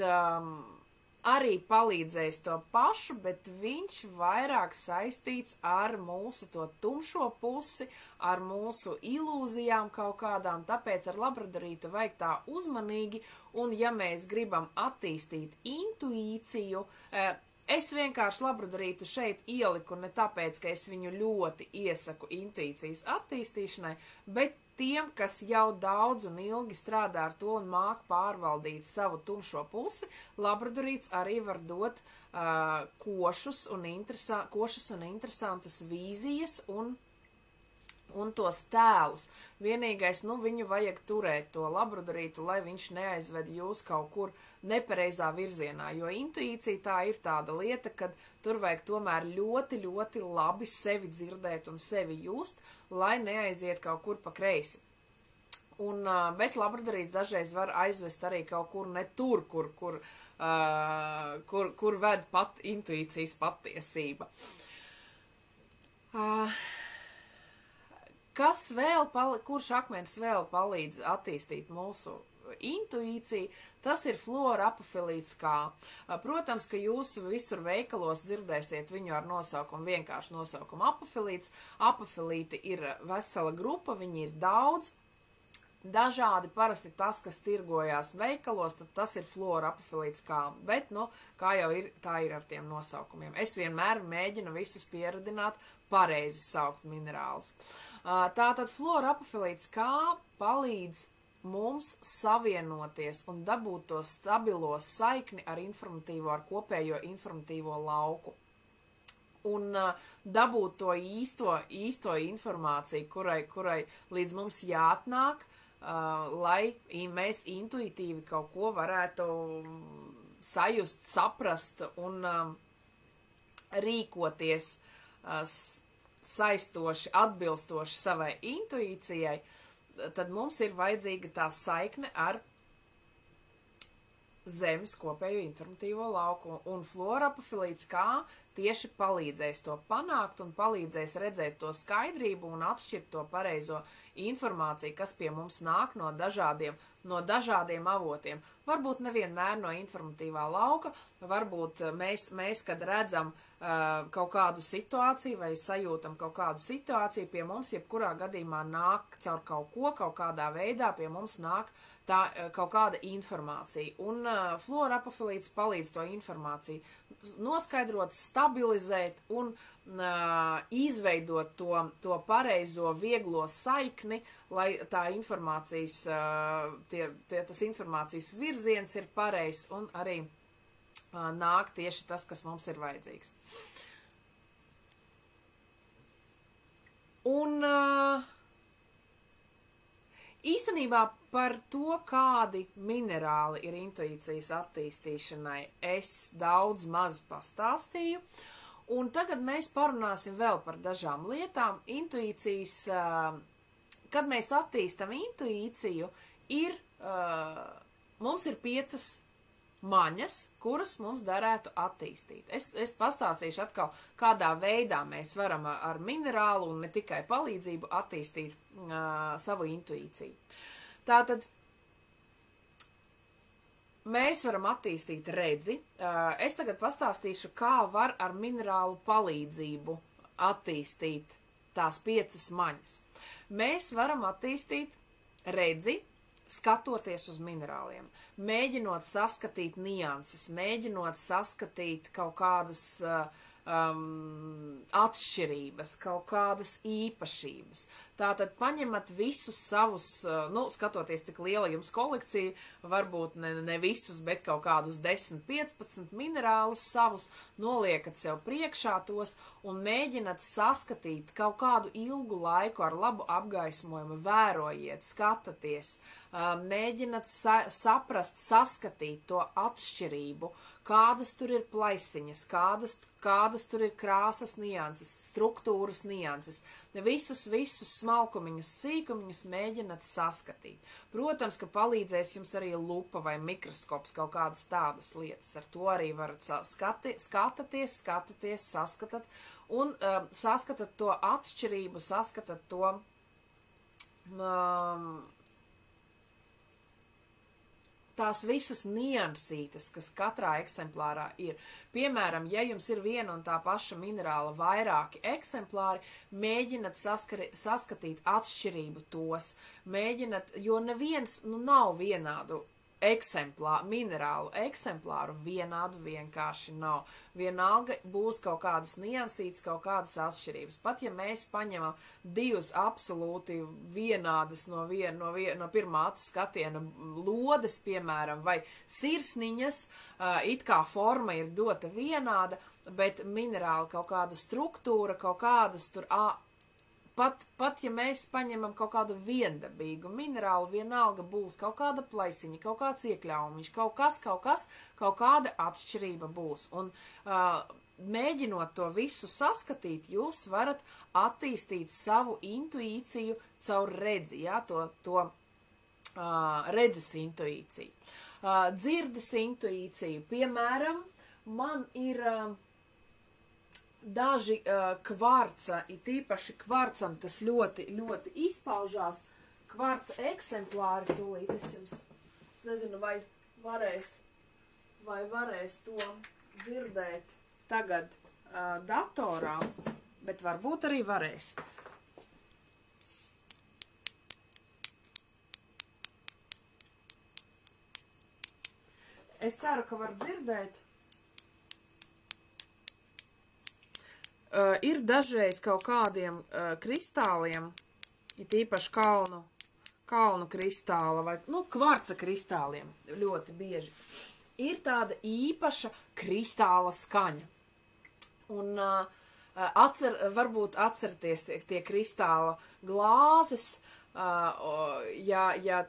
arī palīdzēs to pašu, bet viņš vairāk saistīts ar mūsu to tumšo pusi, ar mūsu ilūzijām kaut kādām, tāpēc ar labradorītu vajag tā uzmanīgi, un ja mēs gribam attīstīt intuīciju, es vienkārši labradorītu šeit ieliku ne tāpēc, ka es viņu ļoti iesaku intuīcijas attīstīšanai, bet tiem, kas jau daudz un ilgi strādā ar to un māk pārvaldīt savu tumšo pusi, labradorīts arī var dot košas un interesantas vīzijas un tos tēlus. Vienīgais, viņu vajag turēt to labradorītu, lai viņš neaizved jūs kaut kur nepareizā virzienā, jo intuīcija tā ir tāda lieta, kad tur vajag tomēr ļoti, ļoti labi sevi dzirdēt un sevi just, lai neaiziet kaut kur pa kreisi. Bet labradorīts dažreiz var aizvest arī kaut kur ne tur, kur ved pat intuīcijas patiesība. Kurš akmens vēl palīdz attīstīt mūsu intuīciju, tas ir fluorapafilīts K. Protams, ka jūs visur veikalos dzirdēsiet viņu ar vienkāršu nosaukumu apafilīts. Apafilīti ir vesela grupa, viņi ir daudz. Dažādi parasti tas, kas tirgojās veikalos, tad tas ir fluorapafilīts K. Bet, kā jau ir, tā ir ar tiem nosaukumiem. Es vienmēr mēģinu visus pieradināt pareizi saukt minerālus. Tātad fluorapafilīts K palīdz mums savienoties un dabūt to stabilo saikni ar kopējo informatīvo lauku. Un dabūt to īsto informāciju, kurai līdz mums jāatnāk, lai mēs intuitīvi kaut ko varētu sajust, saprast un rīkoties saistoši, atbilstoši savai intuīcijai, tad mums ir vajadzīga tā saikne ar Zemes kopējo informatīvo lauku. Un fluorapafilīts K tieši palīdzēs to panākt un palīdzēs redzēt to skaidrību un atšķirt to pareizo informāciju, kas pie mums nāk no dažādiem avotiem. Varbūt nevienmēr no informatīvā lauka, varbūt mēs kad redzam kaut kādu situāciju vai sajūtam kaut kādu situāciju, pie mums jebkurā gadījumā nāk caur kaut kādā veidā pie mums nāk tā kaut kāda informācija. Un fluorapafilīts palīdz to informāciju noskaidrot, stabilizēt un izveidot to pareizo vieglo saikni, lai tā informācijas, tas informācijas virziens ir pareizs un arī nāk tieši tas, kas mums ir vajadzīgs. Un īstenībā Par to, kādi minerāli ir intuīcijas attīstīšanai, es daudz maz pastāstīju. Un tagad mēs parunāsim vēl par dažām lietām. Intuīcijas, kad mēs attīstam intuīciju, mums ir 5 maņas, kuras mums derētu attīstīt. Es pastāstīšu atkal, kādā veidā mēs varam ar minerālu un ne tikai palīdzību attīstīt savu intuīciju. Tātad mēs varam attīstīt redzi. Es tagad pastāstīšu, kā var ar minerālu palīdzību attīstīt tās 5 maņas. Mēs varam attīstīt redzi, skatoties uz minerāliem, mēģinot saskatīt nianses, mēģinot saskatīt kaut kādas atšķirības, kaut kādas īpašības. Tātad paņemat visus savus, skatoties, cik liela jums kolekcija, varbūt ne visus, bet kaut kādus 10, 15 minerālus savus, noliekat sev priekšā tos un mēģinat saskatīt kaut kādu ilgu laiku ar labu apgaismojumu, vērojiet, skatāties, mēģinat saprast, saskatīt to atšķirību, kādas tur ir plaisiņas, kādas tur ir krāsas nianses, struktūras nianses. Visus smalkumiņus, sīkumiņus mēģināt saskatīt. Protams, ka palīdzēs jums arī lupa vai mikroskops, kaut kādas tādas lietas. Ar to arī varat skatāties, saskatāt un saskatāt to atšķirību, saskatāt to tās visas niansītes, kas katrā eksemplārā ir. Piemēram, ja jums ir viena un tā paša minerāla vairāki eksemplāri, mēģinat saskatīt atšķirību tos, mēģinat, jo neviens, nav vienādu minerālu eksemplāru, vienādu vienkārši nav. Vienalga būs kaut kādas niansītes, kaut kādas atšķirības. Pat ja mēs paņemam 2 absolūti vienādas no pirmā acu skatiena lodes, piemēram, vai sirsniņas, it kā forma ir dota vienāda, bet minerāli kaut kāda struktūra, kaut kādas tur Pat ja mēs paņemam kaut kādu viendabīgu minerālu, vienalga būs kaut kāda plaisiņa, kaut kāds iekļaumiņš, kaut kāda atšķirība būs. Un mēģinot to visu saskatīt, jūs varat attīstīt savu intuīciju caur redzi, to redzes intuīciju. Dzirdes intuīciju, piemēram, man ir daži kvarca, it īpaši kvarcam tas ļoti, ļoti izpaužās, kvarca eksemplāri, tūlīt es nezinu, vai varēs to dzirdēt tagad datorā, bet varbūt arī varēs. Es ceru, ka var dzirdēt. Ir dažreiz kaut kādiem kristāliem, it īpaši kalnu kristāla vai, kvarca kristāliem ļoti bieži. Ir tāda īpaša kristāla skaņa. Un varbūt atcerieties tie kristāla glāzes, ja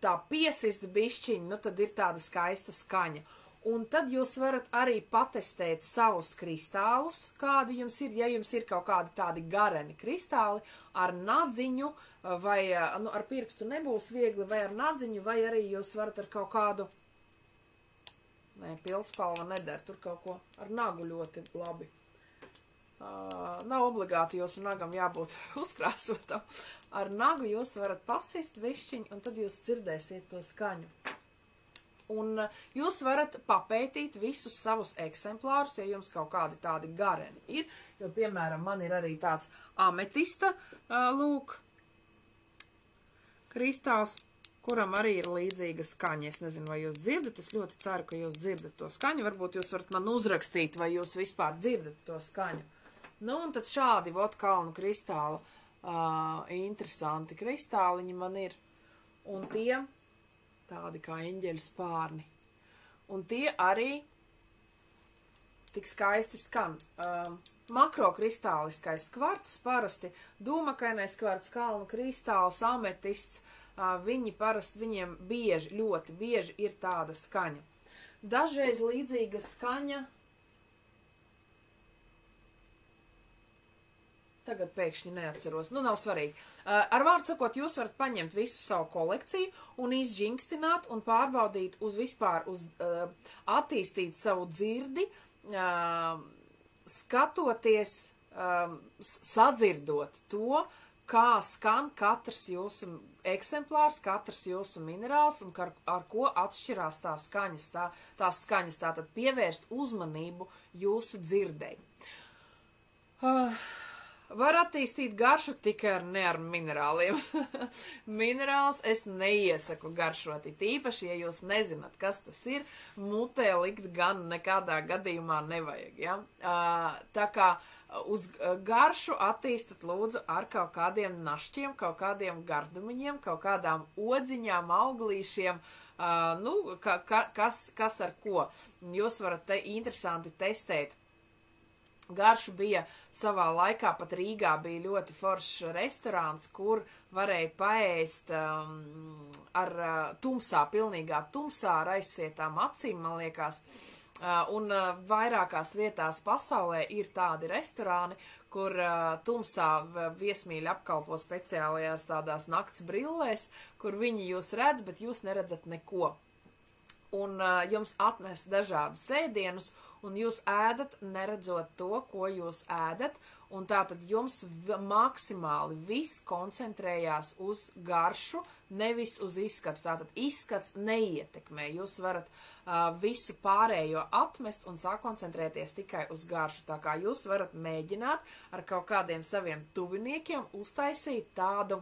tā piesist bišķiņ, tad ir tāda skaista skaņa. Un tad jūs varat arī patestēt savus kristālus, kādi jums ir, ja jums ir kaut kādi tādi gareni kristāli, ar nadziņu, vai ar pirkstu nebūs viegli, vai ar nadziņu, vai arī jūs varat ar kaut kādu, pilspalva neder, tur kaut ko ar nagu ļoti labi. Nav obligāti jūsu nagam jābūt uzkrāsotam. Ar nagu jūs varat pasist višķiņu, un tad jūs dzirdēsiet to skaņu. Un jūs varat papētīt visus savus eksemplārus, ja jums kaut kādi tādi gareni ir, jo, piemēram, man ir arī tāds ametista, kristāls, kuram arī ir līdzīga skaņa. Es nezinu, vai jūs dzirdat, es ļoti ceru, ka jūs dzirdat to skaņu, varbūt jūs varat man uzrakstīt, vai jūs vispār dzirdat to skaņu. Un tad šādi, kalnu kristāli, interesanti kristāliņi man ir, un tie tādi kā eņģeļu spārni. Un tie arī tik skaisti skan. Makrokristāliskais kvarts, parasti dūmakainais kvarts, kalnu kristāls, ametists, viņi parasti, viņiem bieži, ļoti bieži ir tāda skaņa. Dažreiz līdzīga skaņa, tagad pēkšņi neatceros, nu nav svarīgi. Ar vārdu sakot, jūs varat paņemt visu savu kolekciju un izģingstināt un pārbaudīt uz vispār, attīstīt savu dzirdi, skatoties, sadzirdot to, kā skan katrs jūsu eksemplārs, katrs jūsu minerāls un ar ko atšķirās tās skaņas, tātad pievērst uzmanību jūsu dzirdei. Var attīstīt garšu tikai ar minerāliem. Minerāls es neiesaku garšot, īpaši, ja jūs nezināt, kas tas ir, mutē likt gan nekādā gadījumā nevajag, ja? Tā kā uz garšu attīstat lūdzu ar kaut kādiem našķiem, kaut kādiem gardumiņiem, kaut kādām odziņām, auglīšiem, kas ar ko. Jūs varat interesanti testēt. Garšu bija savā laikā, pat Rīgā bija ļoti foršs restorāns, kur varēja paēst ar tumsā, pilnīgā tumsā, ar aizsietām acīm, man liekas. Un vairākās vietās pasaulē ir tādi restorāni, kur tumsā viesmīļi apkalpo speciālajās tādās nakts brillēs, kur viņi jūs redz, bet jūs neredzat neko. Un jums atnes dažādus ēdienus, un jūs ēdat, neredzot to, ko jūs ēdat, un tātad jums maksimāli viss koncentrējās uz garšu, nevis uz izskatu. Tātad izskats neietekmē. Jūs varat visu pārējo atmest un sakoncentrēties tikai uz garšu. Tā kā jūs varat mēģināt ar kaut kādiem saviem tuviniekiem uztaisīt tādu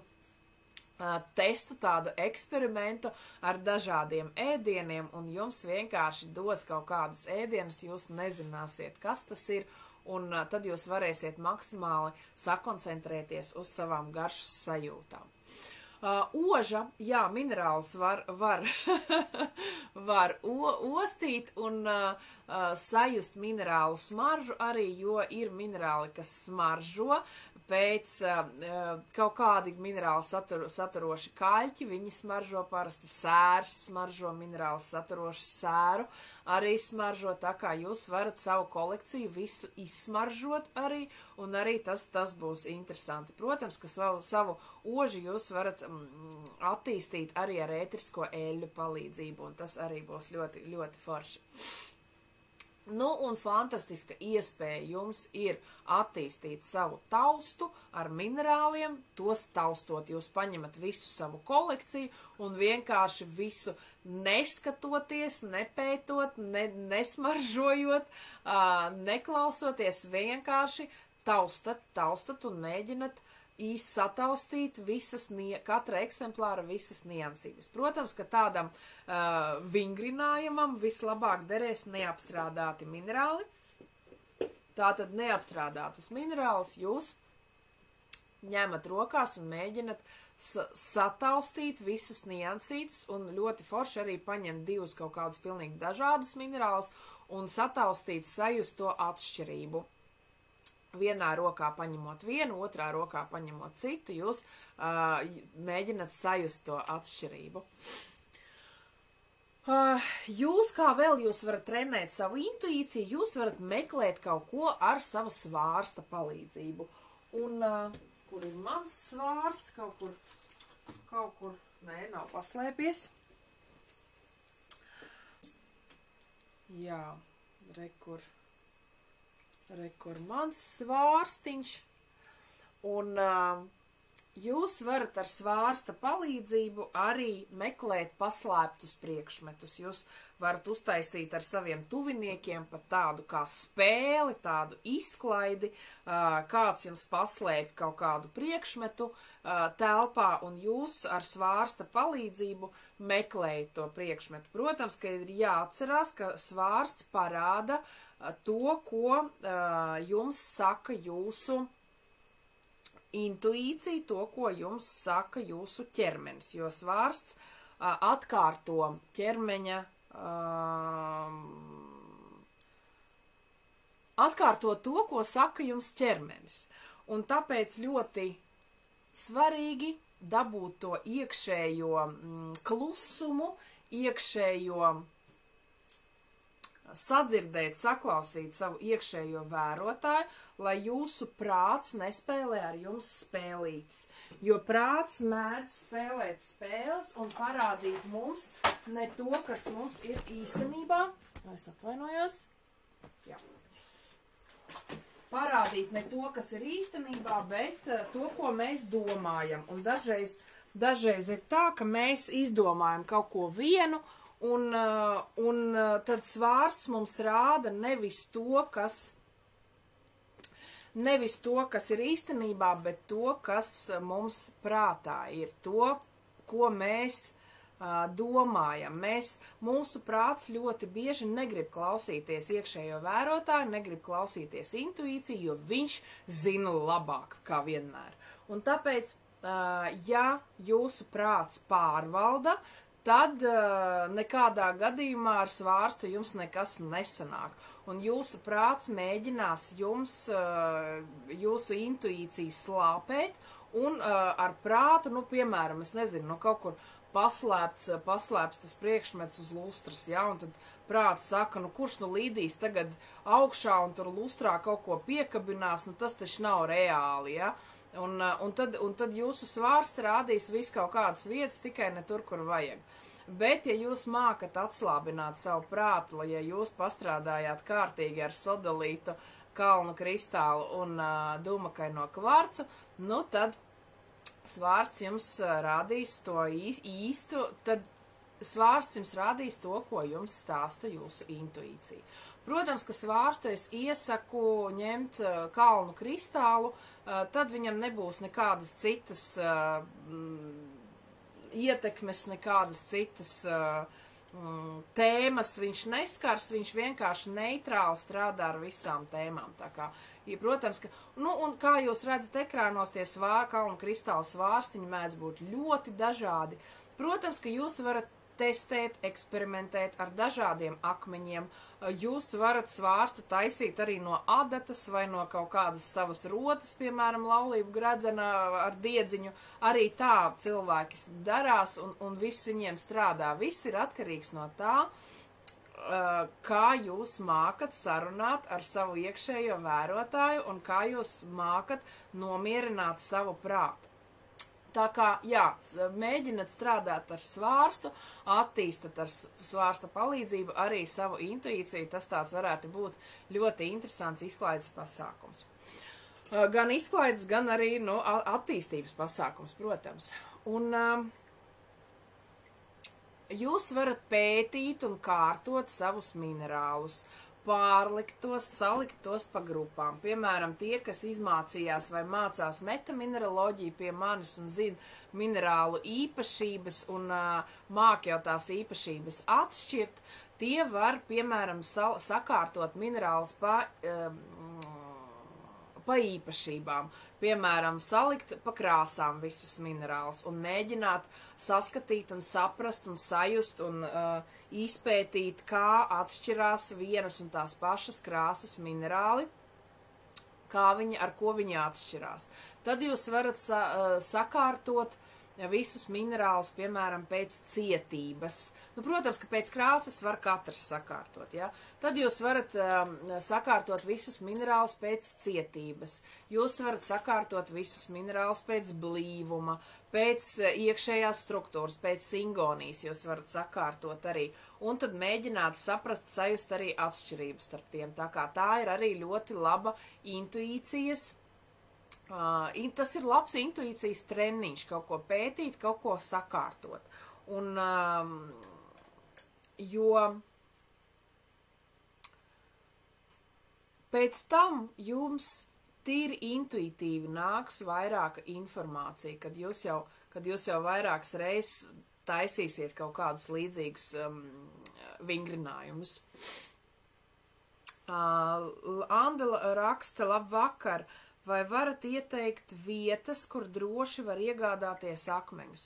testu, tādu eksperimentu ar dažādiem ēdieniem, un jums vienkārši dos kaut kādus ēdienus, jūs nezināsiet, kas tas ir, un tad jūs varēsiet maksimāli sakoncentrēties uz savām garšas sajūtām. Oža, jā, minerāls var ostīt un sajust minerālu smaržu arī, jo ir minerāli, kas smaržo pēc kaut kādi minerāli saturoši kaļķi, viņi smaržo parasti sērs, smaržo minerāli saturoši sēru, arī smaržo, tā kā jūs varat savu kolekciju visu izsmaržot arī, un arī tas būs interesanti. Protams, ka savu oži jūs varat attīstīt arī ar ētrisko eļļu palīdzību, un tas arī būs ļoti, ļoti forši. Nu, un fantastiska iespēja jums ir attīstīt savu taustu ar minerāliem, tos taustot jūs paņemat visu savu kolekciju un vienkārši visu neskatoties, nepētot, nesmaržojot, neklausoties, vienkārši taustat un mēģinat sataustīt katra eksemplāra visas niansības. Protams, ka tādam vingrinājumam vislabāk derēs neapstrādāti minerāli. Tātad neapstrādātus minerālus jūs ņemat rokās un mēģinat sataustīt visas niansītes, un ļoti forši arī paņemt divus kaut kādus pilnīgi dažādus minerālus un sataustīt, sajust to atšķirību. Vienā rokā paņemot vienu, otrā rokā paņemot citu, jūs mēģināt sajust to atšķirību. Jūs kā vēl jūs varat trenēt savu intuīciju, jūs varat meklēt kaut ko ar savu svārsta palīdzību. Un kur ir mans svārsts? Kaut kur, nē, nav paslēpies. Jā, rekur mans svārstiņš, un jūs varat ar svārsta palīdzību arī meklēt paslēptus priekšmetus. Jūs varat uztaisīt ar saviem tuviniekiem pat tādu kā spēli, tādu izklaidi, kāds jums paslēp kaut kādu priekšmetu telpā, un jūs ar svārsta palīdzību meklējat to priekšmetu. Protams, ka ir jāatcerās, ka svārsts parāda to, ko jums saka jūsu intuīcija, to, ko jums saka jūsu ķermenis, jo svārsts atkārto ķermeņa, atkārto to, ko saka jums ķermenis. Un tāpēc ļoti svarīgi dabūt to iekšējo klusumu, iekšējo sadzirdēt, saklausīt savu iekšējo vērotāju, lai jūsu prāts nespēlē ar jums spēlītes. Jo prāts mēdz spēlēt spēles un parādīt mums ne to, kas mums ir īstenībā. Es atvainojos. Jā. Parādīt ne to, kas ir īstenībā, bet to, ko mēs domājam. Un dažreiz ir tā, ka mēs izdomājam kaut ko vienu, un tad svārsts mums rāda nevis to, kas ir īstenībā, bet to, kas mums prātā ir, to, ko mēs domājam. Mūsu prāts ļoti bieži negrib klausīties iekšējo vērotāju, negrib klausīties intuīciju, jo viņš zina labāk, kā vienmēr. Un tāpēc, ja jūsu prāts pārvalda, tad nekādā gadījumā ar svārstu jums nekas nesanāk. Un jūsu prāts mēģinās jums, jūsu intuīciju slāpēt, un ar prātu, piemēram, es nezinu, kaut kur paslēpts tas priekšmets uz lustras, ja, un tad prāts saka, kurš līdīs tagad augšā un tur lustrā kaut ko piekabinās, tas taču nav reāli, ja. Un tad jūsu svārsts rādīs visu kaut kādas vietas, tikai ne tur, kur vajag. Bet, ja jūs mākat atslābināt savu prātu, ja jūs pastrādājāt kārtīgi ar sodolītu, kalnu kristālu un dūmakaino kvarcu, tad svārsts jums rādīs to īstu, tad svārsts jums rādīs to, ko jums stāsta jūsu intuīcija. Protams, ka svārstu es iesaku ņemt kalnu kristālu, tad viņam nebūs nekādas citas ietekmes, nekādas citas tēmas viņš neskars, viņš vienkārši neitrāli strādā ar visām tēmām. Tā kā, protams, ka, un kā jūs redzat ekrānos, tie kalnu kristāla svārstiņi mēdz būt ļoti dažādi. Protams, ka jūs varat testēt, eksperimentēt ar dažādiem akmeņiem. Jūs varat svārstu taisīt arī no adatas vai no kaut kādas savas rotas, piemēram, laulību gredzena ar diedziņu. Arī tā cilvēki darās un viss viņiem strādā. Viss ir atkarīgs no tā, kā jūs mākat sarunāt ar savu iekšējo vērotāju un kā jūs mākat nomierināt savu prātu. Tā kā, jā, mēģināt strādāt ar svārstu, attīstat ar svārsta palīdzību arī savu intuīciju, tas tāds varētu būt ļoti interesants izklaides pasākums. Gan izklaides, gan arī, attīstības pasākums, protams. Un jūs varat pētīt un kārtot savus minerālus, pārlikt tos, salikt tos pa grupām. Piemēram, tie, kas izmācījās vai mācās metamineraloģiju pie manis un zina minerālu īpašības un māk jau tās īpašības atšķirt, tie var, piemēram, sakārtot minerālus pa īpašībām. Piemēram, salikt pa krāsām visus minerālus un mēģināt saskatīt un saprast un sajust un izpētīt, kā atšķirās vienas un tās pašas krāsas minerāli, ar ko viņi atšķirās. Tad jūs varat sakārtot visus minerālus, piemēram, pēc cietības. Protams, ka pēc krāsas var katrs sakārtot, ja? Tad jūs varat sakārtot visus minerālus pēc cietības. Jūs varat sakārtot visus minerālus pēc blīvuma, pēc iekšējās struktūras, pēc singonijas jūs varat sakārtot arī. Un tad mēģināt saprast, sajust arī atšķirības starp tiem. Tā kā tā ir arī ļoti laba intuīcijas. Tas ir labs intuīcijas treniņš, kaut ko pētīt, kaut ko sakārtot. Un, jo pēc tam jums tīri intuitīvi nāks vairāka informācija, kad jūs jau vairākas reizes taisīsiet kaut kādus līdzīgus vingrinājumus. Andela raksta, labvakar! Vai varat ieteikt vietas, kur droši var iegādāties akmeņus?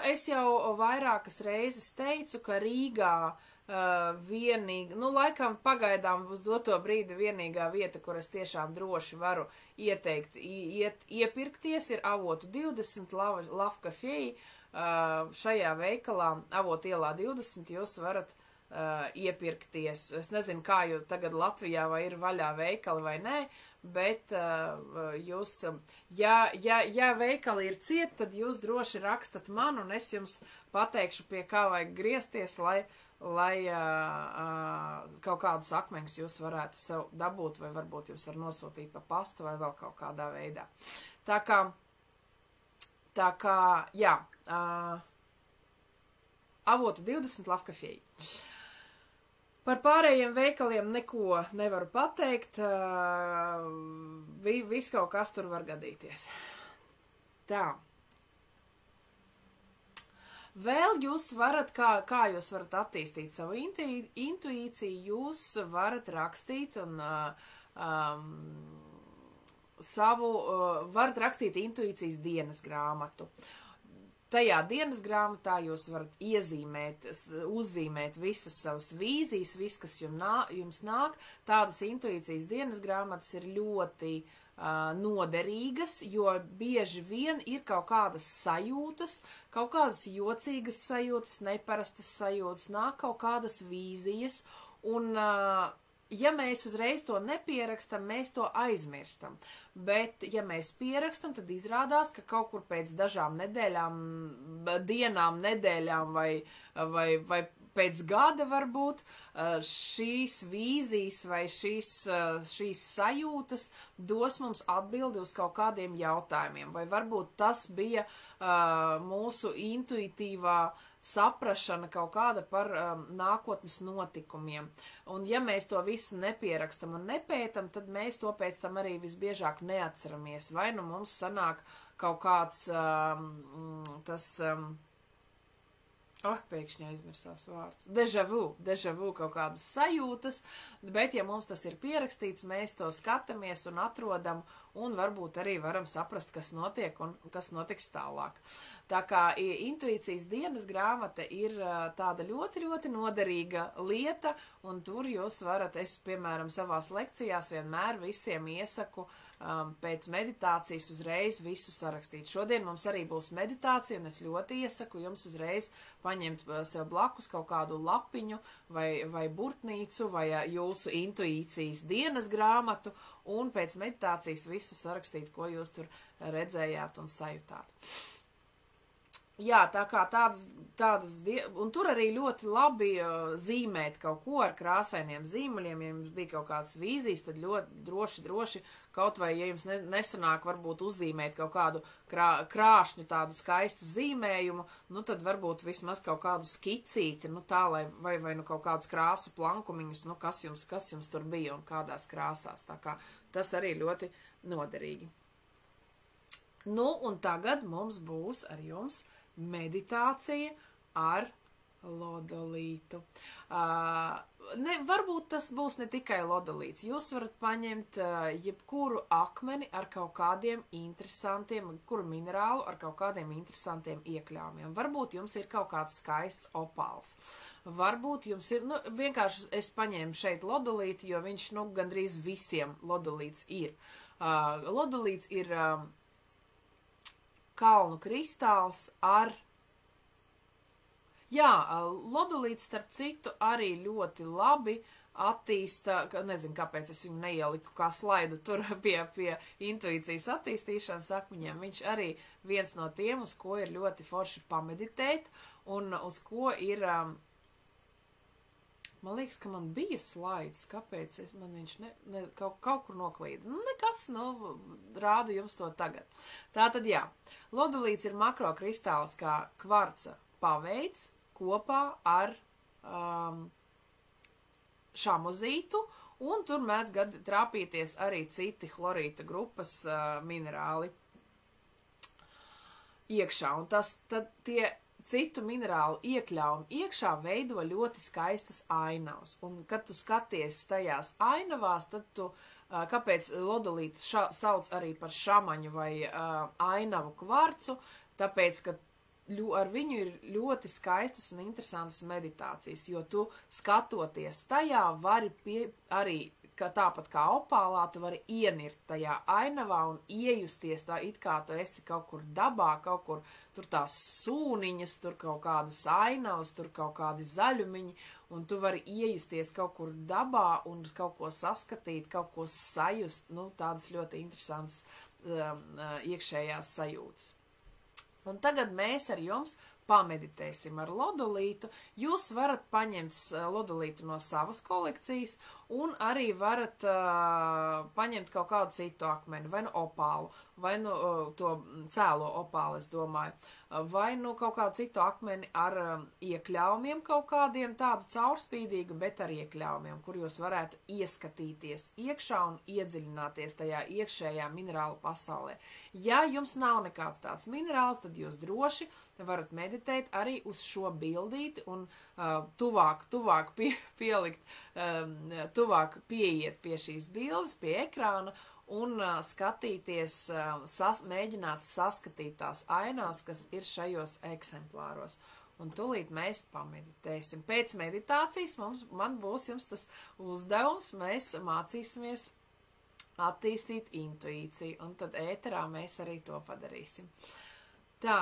Es jau vairākas reizes teicu, ka Rīgā vienīga, nu, laikam pagaidām uz doto brīdi vienīgā vieta, kur es tiešām droši varu ieteikt, iepirkties, ir Avotu 20, Lavkafēji. Šajā veikalā, Avotu ielā 20, jūs varat iepirkties. Es nezinu, kā jūs tagad Latvijā vai ir vaļā veikali vai nē, bet jūs, ja veikali ir ciet, tad jūs droši rakstat man, un es jums pateikšu, pie kā vajag griezties, lai kaut kādus akmeņus jūs varētu sev dabūt, vai varbūt jūs var nosūtīt pa pastu, vai vēl kaut kādā veidā. Tā kā, jā, Avotu 20, Lavkafēji. Par pārējiem veikaliem neko nevaru pateikt, viss kaut kas tur var gadīties. Tā. Vēl jūs varat, kā jūs varat attīstīt savu intuīciju, jūs varat rakstīt un varat rakstīt intuīcijas dienas grāmatu. Tajā dienas grāmatā jūs varat uzzīmēt visas savas vīzijas, viss, kas jums nāk. Tādas intuīcijas dienas grāmatas ir ļoti noderīgas, jo bieži vien ir kaut kādas sajūtas, kaut kādas jocīgas sajūtas, neparastas sajūtas, nāk kaut kādas vīzijas, un ja mēs uzreiz to nepierakstam, mēs to aizmirstam. Bet, ja mēs pierakstam, tad izrādās, ka kaut kur pēc dažām nedēļām vai pēc gada varbūt šīs vīzijas vai šīs sajūtas dos mums atbildi uz kaut kādiem jautājumiem. Vai varbūt tas bija mūsu intuitīvā saprašana kaut kāda par nākotnes notikumiem. Un ja mēs to visu nepierakstam un nepētam, tad mēs to pēc tam arī visbiežāk neatceramies. Vai nu mums sanāk kaut kāds pēkšņi aizmirsās vārds. Deja vu kaut kādas sajūtas, bet ja mums tas ir pierakstīts, mēs to skatāmies un atrodam un varbūt arī varam saprast, kas notiek un kas notiks tālāk. Tā kā intuīcijas dienas grāmata ir tāda ļoti, ļoti noderīga lieta, un tur jūs varat, es, piemēram, savās lekcijās vienmēr visiem iesaku pēc meditācijas uzreiz visu sarakstīt. Šodien mums arī būs meditācija, un es ļoti iesaku jums uzreiz paņemt sev blakus kaut kādu lapiņu vai burtnīcu vai jūsu intuīcijas dienas grāmatu, un pēc meditācijas visu sarakstīt, ko jūs tur redzējāt un sajūtāt. Jā, tā kā un tur arī ļoti labi zīmēt kaut ko ar krāsainiem zīmuļiem, ja jums bija kaut kādas vīzijas, tad ļoti droši, kaut vai, ja jums nesanāk varbūt uzzīmēt kaut kādu krāšņu tādu skaistu zīmējumu, nu tad varbūt vismaz kaut kādu skicīti, nu tā, vai nu kaut kādus krāsu plankumiņus, nu kas jums tur bija un kādās krāsās, tā kā tas arī ļoti noderīgi. Nu, un tagad mums būs ar jums meditācija ar lodolītu. Varbūt tas būs ne tikai lodolīts. Jūs varat paņemt jebkuru akmeni ar kaut kādiem interesantiem, kuru minerālu ar kaut kādiem interesantiem iekļāvumiem. Varbūt jums ir kaut kāds skaists opāls. Varbūt jums ir, vienkārši es paņēmu šeit lodolīti, jo viņš, gandrīz visiem lodolīts ir. Lodolīts ir kalnu kristāls ar... Jā, lodolīts, starp citu, arī ļoti labi attīsta, nezinu, kāpēc es viņu neieliku kā slaidu tur pie intuīcijas attīstīšanas akmeņiem. Viņš arī viens no tiem, uz ko ir ļoti forši pameditēt, un uz ko ir... Man liekas, ka man bija slaids, kāpēc man viņš kaut kur noklīda. Nekas, rādu jums to tagad. Tātad, jā, lodolīts ir makrokristāls kā kvarca paveids kopā ar šamozītu, un tur mēdz trāpīties arī citi chlorīta grupas minerāli iekšā. Un tad tie citu minerālu iekļaujumi iekšā veido ļoti skaistas ainavas. Un, kad tu skaties tajās ainavās, tad tu, kāpēc lodolītu sauc arī par šamaņu vai ainavu kvarcu, tāpēc, ka ar viņu ir ļoti skaistas un interesantas meditācijas, jo tu skatoties tajā vari arī, ka tāpat kā opālā, tu vari ienirt tajā ainavā un iejusties tā, it kā tu esi kaut kur dabā, kaut kur tur tās sūniņas, tur kaut kādas ainavas, tur kaut kādi zaļumiņi, un tu vari iejusties kaut kur dabā un kaut ko saskatīt, kaut ko sajust, nu, tādas ļoti interesantas iekšējās sajūtas. Un tagad mēs ar jums pameditēsim ar lodolītu. Jūs varat paņemt lodolītu no savas kolekcijas un arī varat paņemt kaut kādu citu akmeni, vai nu opālu, vai nu to cēlo opālu, es domāju, vai nu kaut kādu citu akmeni ar iekļaumiem kaut kādiem tādu caurspīdīgu, bet ar iekļaumiem, kur jūs varētu ieskatīties iekšā un iedziļināties tajā iekšējā minerālu pasaulē. Ja jums nav nekāds tāds minerāls, tad jūs droši varat meditēt arī uz šo bildīti un tuvāk pielikt, tuvāk pieiet pie šīs bildes, pie ekrāna un skatīties, mēģināt saskatīt tās ainās, kas ir šajos eksemplāros. Un tūlīt mēs pameditēsim. Pēc meditācijas man būs jums tas uzdevums, mēs mācīsimies attīstīt intuīciju, un tad ēterā mēs arī to padarīsim. Tā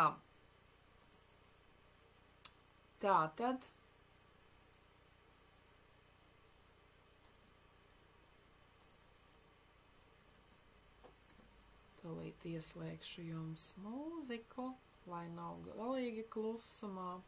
tad tūlīt ieslēgšu jums mūziku, lai nav galīgi klusumā.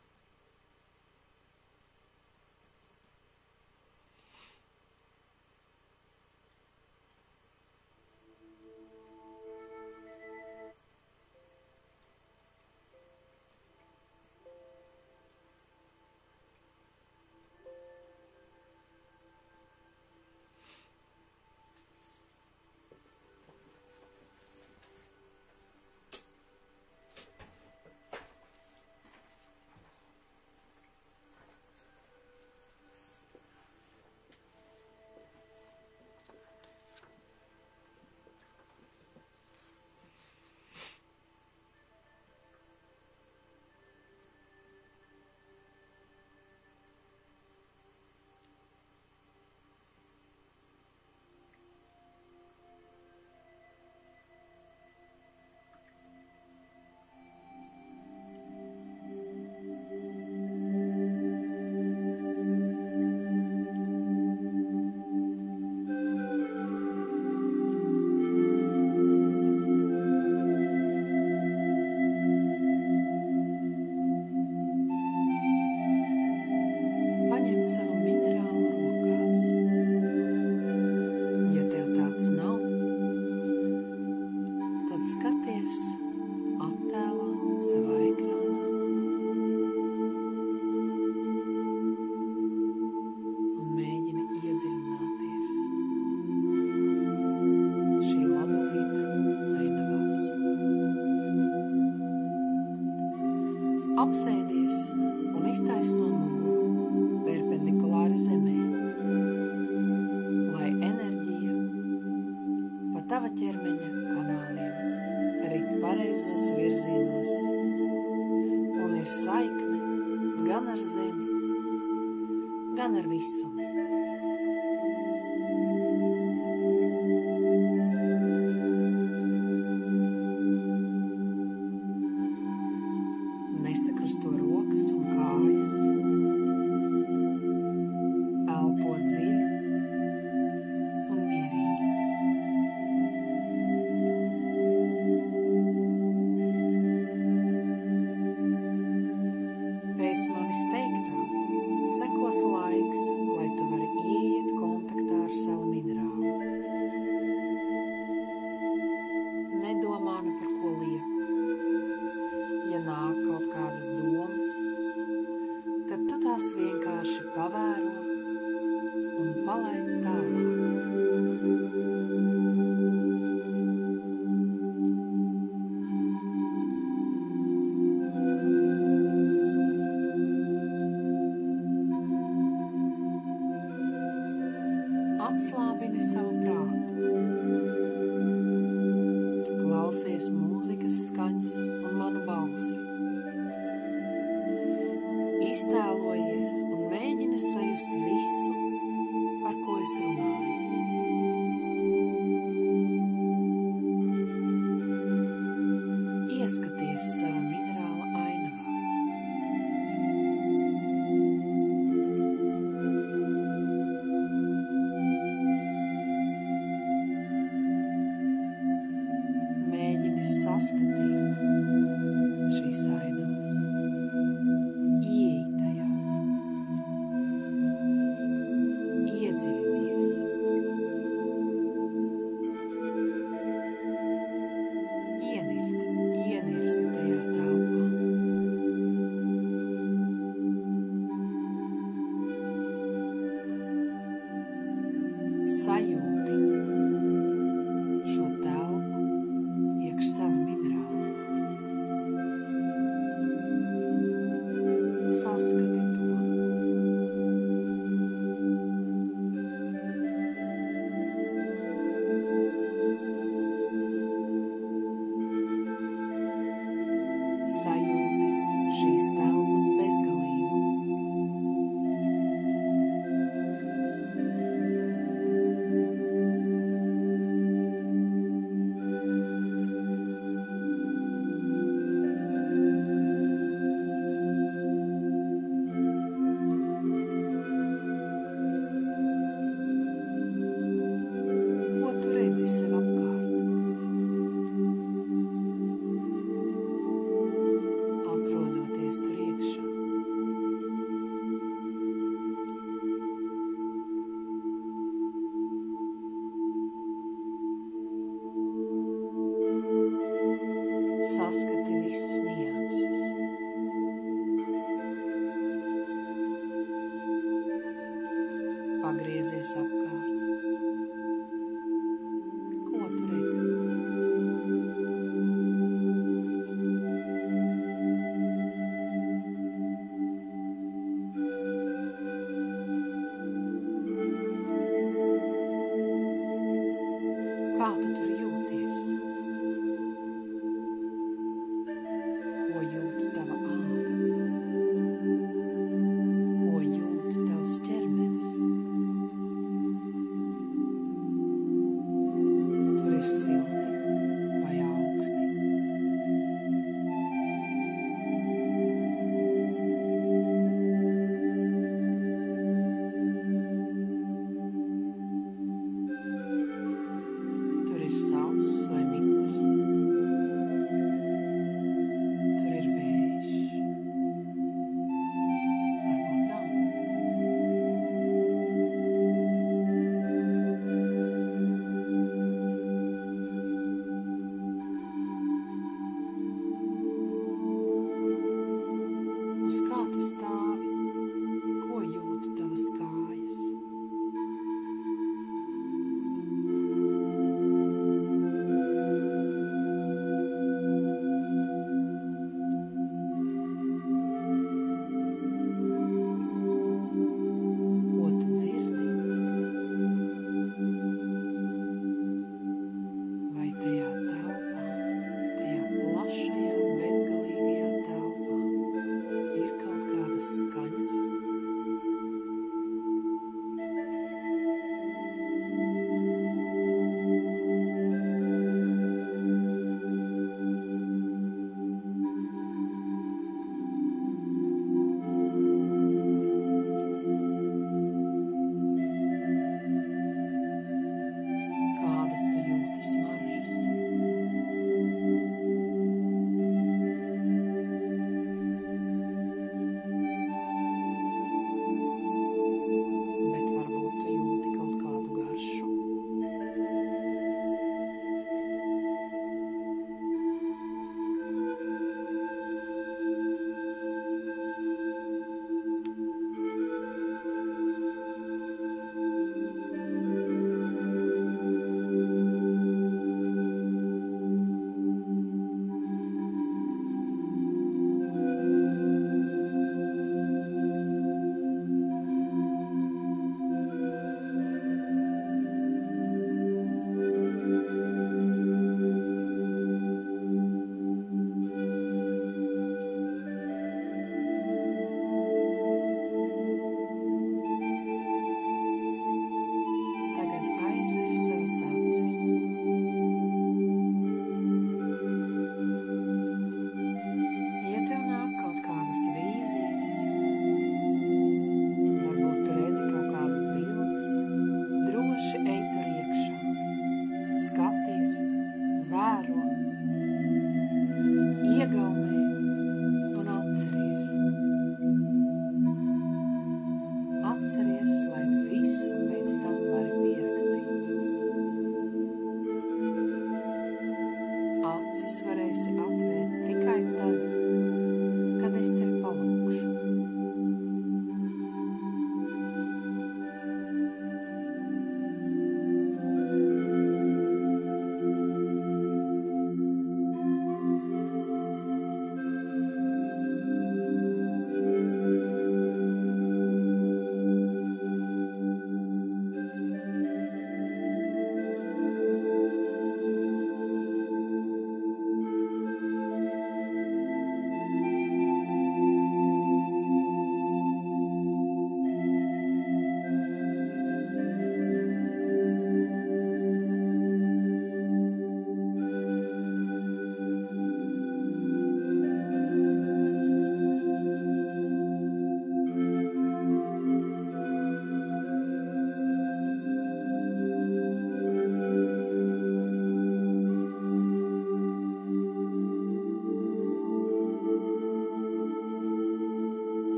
Apsēdies un iztaisno muguru perpendikulāri zemē, lai enerģija pa tava ķermeņa kanāliem rit pareizos virzienos un ir saikne gan ar zemi, gan ar visumu. Nesakrusto rokas un kājas, elpo dziļi un mierīgi. Pēc manis teiktā sekos laiks, lai tu vari ieiet kontaktā ar savu minerālu. Nedomā ne par ko lieku. Ja nāk kaut kādas domas, tad tu tās vienkārši pavēro un palaid tālāk. Atslābini savu prātu. Klausies mūzikas skaņas un manu balsi. iztēlojies un mēģini sajust visu, par ko es runāju. Ieskaties savā minerāla ainavās. Mēģini saskatīt šīs ainavas, ieej tajās, iedziļinies. Ienirsti tajā telpā. Sajūti šo telpu iekš sava minerāla. Saskati to. Sajūti šīs telpas bezgalību. Ko tu redzi sev apkārt? Atrodoties tur iekšā. Saskati visas nianses. Pagriezies apkārt. Ko tu redzi? Kā tu tur jūties? Ko jūt tava āda? Ko jūt tavs ķermenis? Tur ir silti vai augsti? Tur ir sauss vai mitrs? Tur ir vējš? Varbūt nav. Uz kā tu stāvi? Ko jūt tavas kājas?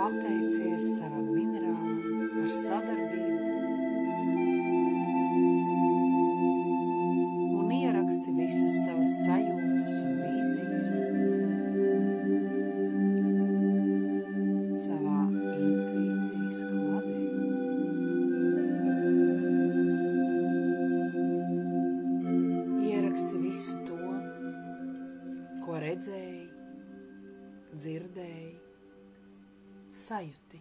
pateicies savam minerālam par sadarbību un ieraksti visas savas sajūtas un vīzijas savā intuīcijas kladē. Ieraksti visu to, ko redzēji, dzirdēji, sajuti.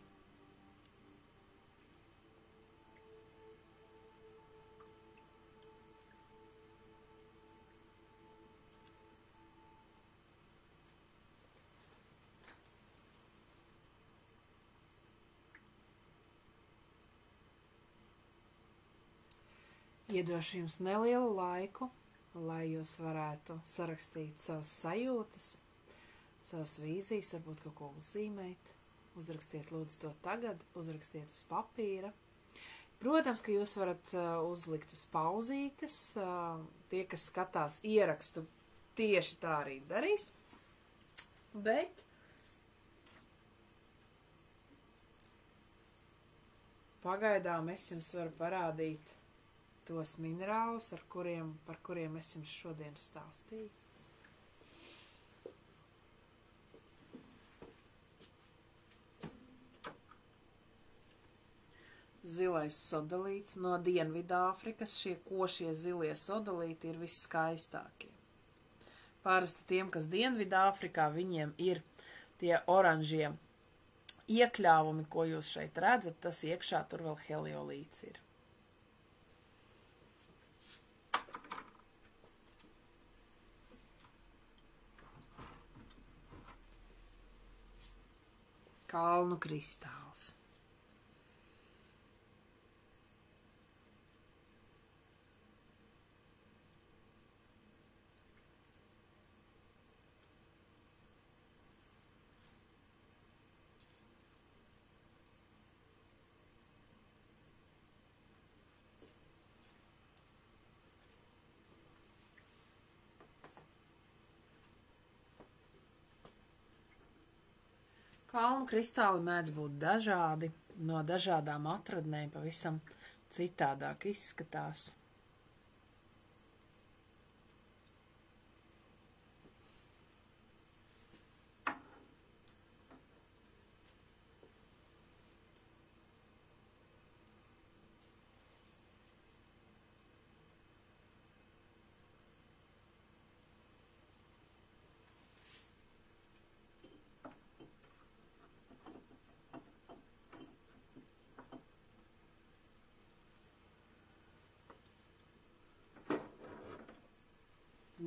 Iedošu jums nelielu laiku, lai jūs varētu sarakstīt savas sajūtas, savas vīzijas, varbūt kaut ko uzzīmēt. Uzrakstiet lūdzu to tagad, uzrakstiet uz papīra. Protams, ka jūs varat uzlikt uz pauzītes. Tie, kas skatās ierakstu, tieši tā arī darīs. Bet pagaidām es jums varu parādīt tos minerālus, par kuriem es jums šodien stāstīju. Zilais sodalīts no Dienvidāfrikas. Šie košie zilie sodalīti ir visskaistākie. Parasti tiem, kas Dienvidāfrikā, viņiem ir tie oranžie iekļāvumi, ko jūs šeit redzat, tas iekšā tur vēl heliolīts ir. Kalnu kristāls. Kalnu kristāli mēdz būt dažādi, no dažādām atradnēm pavisam citādāk izskatās.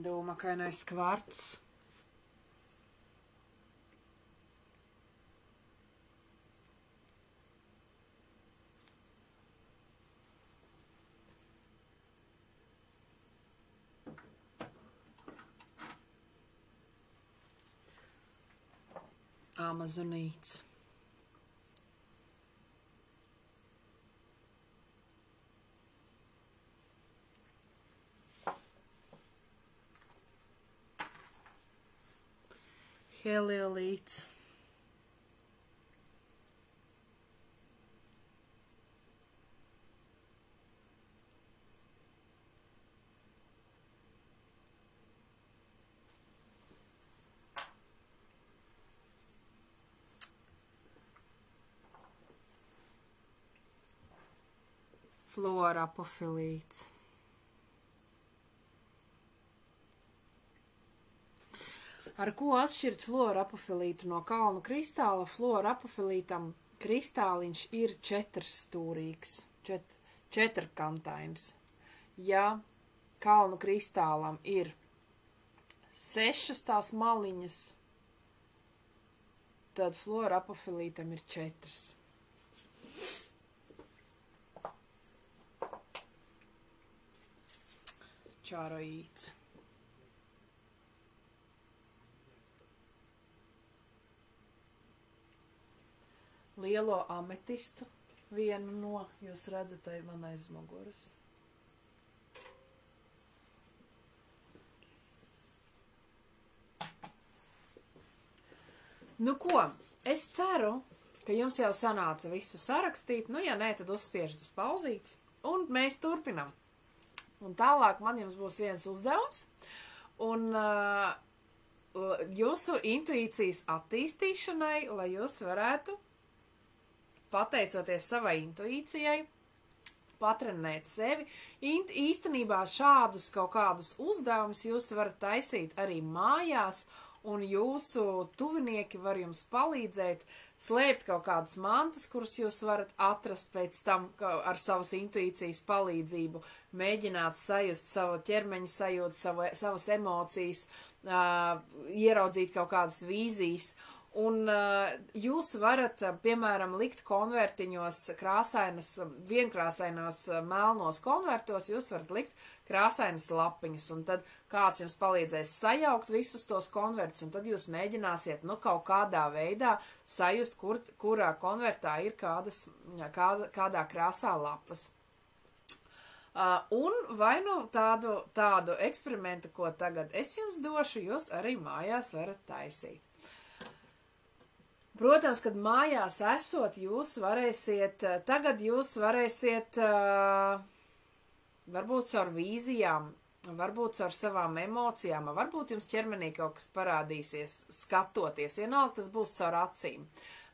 Dūmakainais kvarts. Amazonīts. Heliolīts. Fluorapofilīts. Ar ko atšķirt fluorapofilītu no kalnu kristāla? Fluorapofilītam kristāliņš ir četrstūrīgs, četrkantains. Ja kalnu kristālam ir 6 tās maliņas, tad fluorapofilītam ir 4. Čāroīts. Lielo ametistu, vienu no, jūs redzat, ir man aiz muguras. Nu ko, es ceru, ka jums jau sanāca visu sarakstīt. Nu, ja nē, tad uzspiežat uz pauzītes. Un mēs turpinam. Un tālāk man jums būs viens uzdevums. Un jūsu intuīcijas attīstīšanai, lai jūs varētu, pateicoties savai intuīcijai, patrenēt sevi. Īstenībā šādus kaut kādus uzdevumus jūs varat taisīt arī mājās, un jūsu tuvinieki var jums palīdzēt slēpt kaut kādas mantas, kuras jūs varat atrast pēc tam ar savas intuīcijas palīdzību, mēģināt sajust savu ķermeņa sajūtu, savas emocijas, ieraudzīt kaut kādas vīzijas. Un jūs varat, piemēram, likt konvertiņos vienkrāsainos melnos konvertos, jūs varat likt krāsainas lapiņas, un tad kāds jums palīdzēs sajaukt visus tos konvertus, un tad jūs mēģināsiet, nu, kaut kādā veidā sajust, kurā konvertā ir kādā krāsā lapas. Un vai nu tādu eksperimentu, ko tagad es jums došu, jūs arī mājās varat taisīt. Protams, kad mājās esot, tagad jūs varēsiet varbūt caur vīzijām, varbūt caur savām emocijām, varbūt jums ķermenī kaut kas parādīsies, skatoties, vienalga tas būs caur acīm.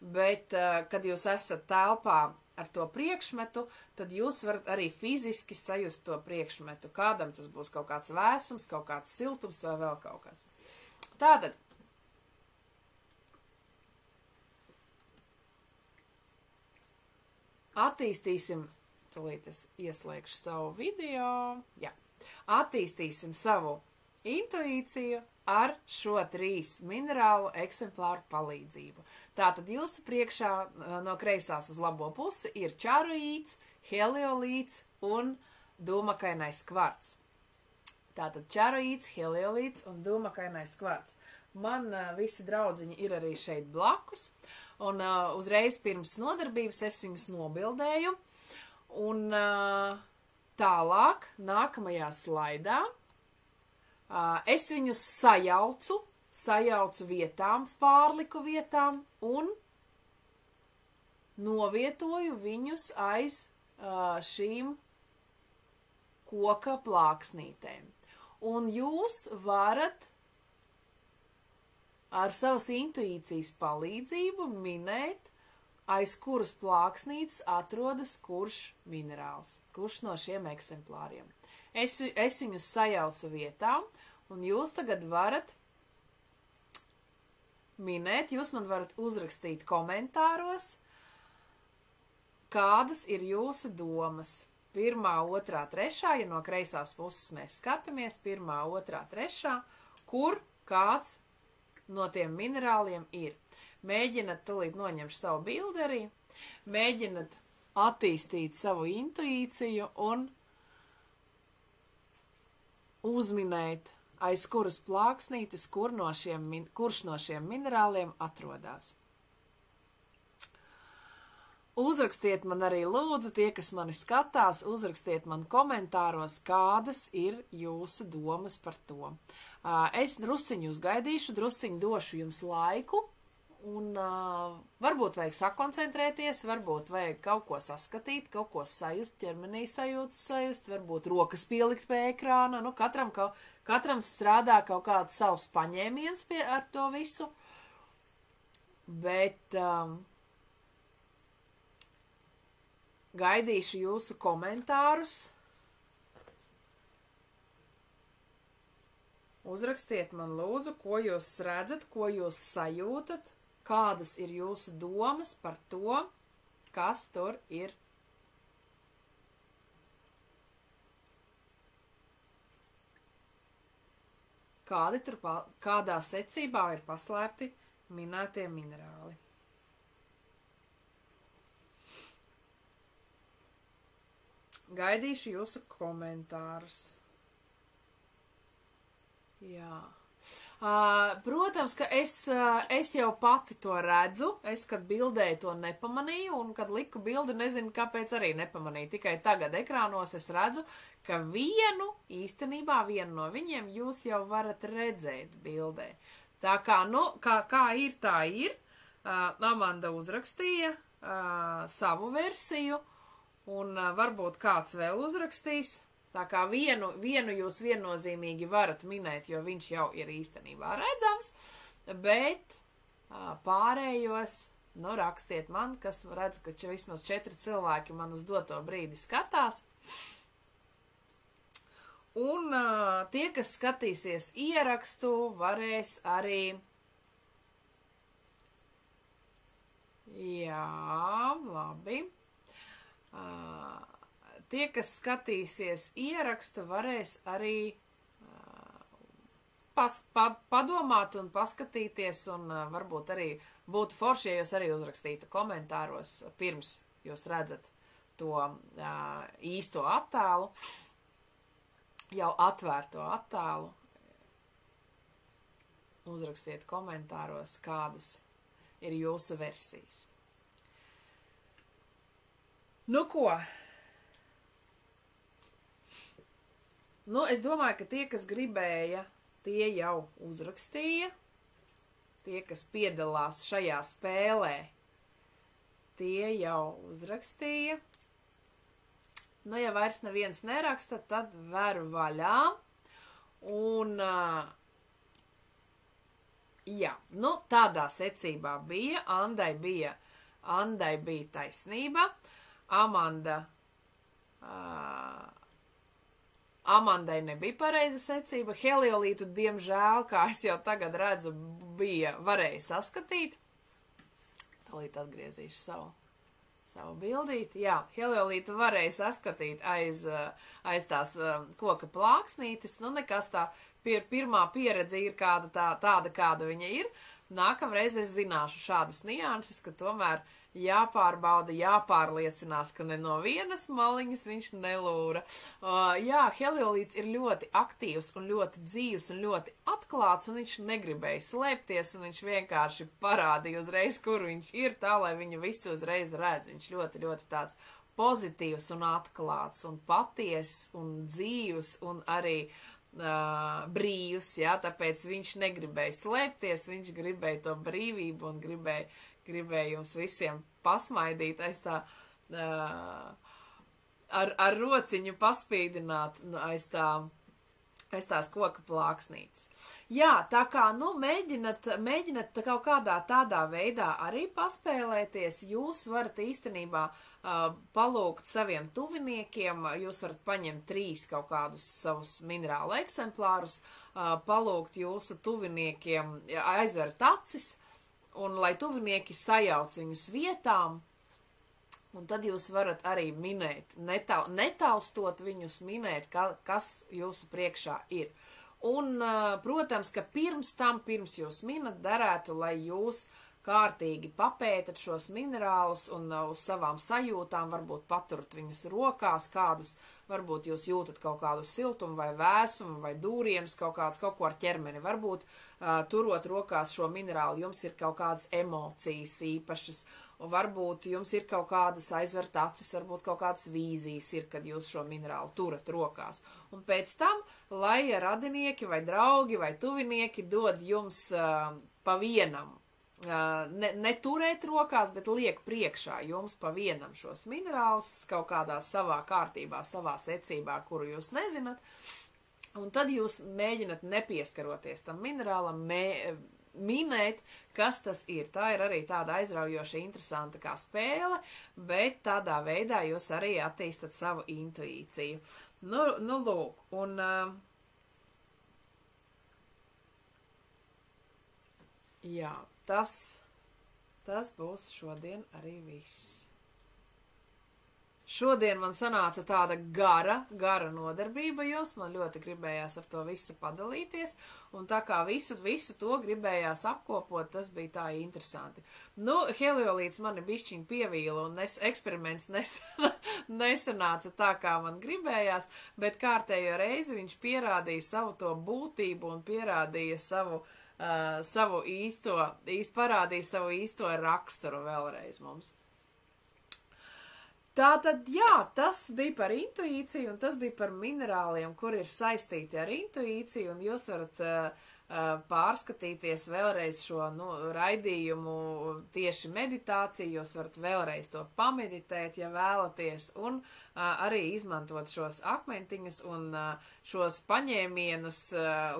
Bet, kad jūs esat telpā ar to priekšmetu, tad jūs varat arī fiziski sajust to priekšmetu. Kādam tas būs kaut kāds vēsums, kaut kāds siltums vai vēl kaut kas. Tātad, attīstīsim, tūlīt es ieslēgšu savu video, jā, attīstīsim savu intuīciju ar šo 3 minerālu eksemplāru palīdzību. Tātad jūsu priekšā no kreisās uz labo pusi ir čaroīts, heliolīts un dūmakainais kvarts. Tātad čaroīts, heliolīts un dūmakainais kvarts. Man visi draudziņi ir arī šeit blakus. Un uzreiz pirms nodarbības es viņus nobildēju. Un tālāk, nākamajā slaidā, es viņus sajaucu vietām, pārliku vietām un novietoju viņus aiz šīm koka plāksnītēm. Un jūs varat ar savas intuīcijas palīdzību minēt, aiz kuras plāksnītes atrodas kurš minerāls, kurš no šiem eksemplāriem. Es viņus sajaucu vietām, un jūs tagad varat minēt, jūs man varat uzrakstīt komentāros, kādas ir jūsu domas. 1, 2, 3, ja no kreisās puses mēs skatāmies, 1, 2, 3, kur kāds no tiem minerāliem ir. Mēģinat tūlīt noņemt savu bildi arī, mēģinat attīstīt savu intuīciju un uzminēt, aiz kuras plāksnītes, kurš no šiem minerāliem atrodas. Uzrakstiet man arī lūdzu, tie, kas mani skatās, uzrakstiet man komentāros, kādas ir jūsu domas par to. Es drusciņu uzgaidīšu, drusciņu došu jums laiku, un varbūt vajag sakoncentrēties, varbūt vajag kaut ko saskatīt, kaut ko sajust, ķermenī sajust, varbūt rokas pielikt pie ekrāna, nu katram strādā kaut kāds savs paņēmiens ar to visu, bet gaidīšu jūsu komentārus. Uzrakstiet man lūdzu, ko jūs redzat, ko jūs sajūtat, kādas ir jūsu domas par to, kas tur ir. Kādā secībā ir paslēpti minētie minerāli. Gaidīšu jūsu komentārus. Jā. Protams, ka es jau pati to redzu, kad bildēju to nepamanīju, un kad liku bildi, nezinu, kāpēc arī nepamanīju. Tikai tagad ekrānos es redzu, ka īstenībā vienu no viņiem jūs jau varat redzēt bildē. Tā kā, nu, kā ir, tā ir. Amanda uzrakstīja savu versiju, un varbūt kāds vēl uzrakstīs. Tā kā vienu jūs viennozīmīgi varat minēt, jo viņš jau ir īstenībā redzams, bet pārējos, nu, rakstiet man, kas redzu, ka vismaz 4 cilvēki man uz doto brīdi skatās. Un tie, kas skatīsies ierakstu, varēs arī... Jā, labi. Tie, kas skatīsies ierakstu, varēs arī padomāt un paskatīties, un varbūt arī būtu forši, ja jūs arī uzrakstītu komentāros, pirms jūs redzat to īsto attēlu, jau atvērto attēlu. Uzrakstiet komentāros, kādas ir jūsu versijas. Nu ko? Nu, es domāju, ka tie, kas gribēja, tie jau uzrakstīja. Tie, kas piedalās šajā spēlē, tie jau uzrakstīja. Nu, ja vairs neviens neraksta, tad veru vaļā. Un, jā, nu, tādā secībā bija. Andai bija taisnība. Amandai nebija pareiza secība. Heliolītu, diemžēl, kā es jau tagad redzu, varēja saskatīt. Tālīt atgriezīšu savu bildīti. Jā, heliolītu varēja saskatīt aiz tās koka plāksnītes. Nu, nekas tā pirmā pieredze ir tāda, kāda viņa ir. Nākamreiz es zināšu šādas nianses, ka tomēr jāpārbauda, jāpārliecinās, ka ne no vienas maliņas viņš nelūra. Jā, heliolīts ir ļoti aktīvs un ļoti dzīvs un ļoti atklāts, un viņš negribēja slēpties, un viņš vienkārši parādīja uzreiz, kur viņš ir, tā, lai viņu visu uzreiz redz. Viņš ļoti, ļoti tāds pozitīvs un atklāts un patiess un dzīvs un arī brīvs, jā, tāpēc viņš negribēja slēpties, viņš gribēja to brīvību un gribēja jums visiem pasmaidīt aiz tā, ar rociņu paspīdināt aiz tās koka plāksnītes. Jā, tā kā, nu, mēģinat kaut kādā tādā veidā arī paspēlēties. Jūs varat īstenībā palūgt saviem tuviniekiem, jūs varat paņemt 3 kaut kādus savus minerālu eksemplārus, palūgt jūsu tuviniekiem, aizvert acis, un lai tuvinieki sajauc viņus vietām, un tad jūs varat arī minēt, netaustot viņus, minēt, kas jūsu priekšā ir. Un, protams, ka pirms jūs minat, derētu, lai jūs kārtīgi papētat šos minerālus un uz savām sajūtām, varbūt paturat viņus rokās, kādus, varbūt jūs jūtat kaut kādu siltumu vai vēsumu vai dūrienus, kaut ko ar ķermeni. Varbūt turot rokās šo minerālu, jums ir kaut kādas emocijas īpašas, un varbūt jums ir kaut kādas aizvert acis, varbūt kaut kādas vīzijas ir, kad jūs šo minerālu turat rokās. Un pēc tam, lai radinieki vai draugi vai tuvinieki dod jums pa vienam, neturēt rokās, bet liek priekšā jums pa vienam šos minerālus kaut kādā savā kārtībā, savā secībā, kuru jūs nezināt, un tad jūs mēģināt nepieskaroties tam minerālam, minēt, kas tas ir. Tā ir arī tāda aizraujoša, interesanta kā spēle, bet tādā veidā jūs arī attīstat savu intuīciju. Nu lūk, un jā, tas būs šodien arī viss. Šodien man sanāca tāda gara nodarbība jūs, man ļoti gribējās ar to visu padalīties, un tā kā visu to gribējās apkopot, tas bija tā interesanti. Nu, heliolīts mani bišķiņ pievīla, un eksperiments nesanāca tā, kā man gribējās, bet kārtējo reizi viņš pierādīja savu to būtību un pierādīja parādīja savu īsto raksturu vēlreiz mums. Tātad, jā, tas bija par intuīciju, un tas bija par minerāliem, kur ir saistīti ar intuīciju, un jūs varat pārskatīties vēlreiz šo raidījumu tieši meditāciju, jūs varat vēlreiz to pameditēt, ja vēlaties, un arī izmantot šos akmentiņus un šos paņēmienus,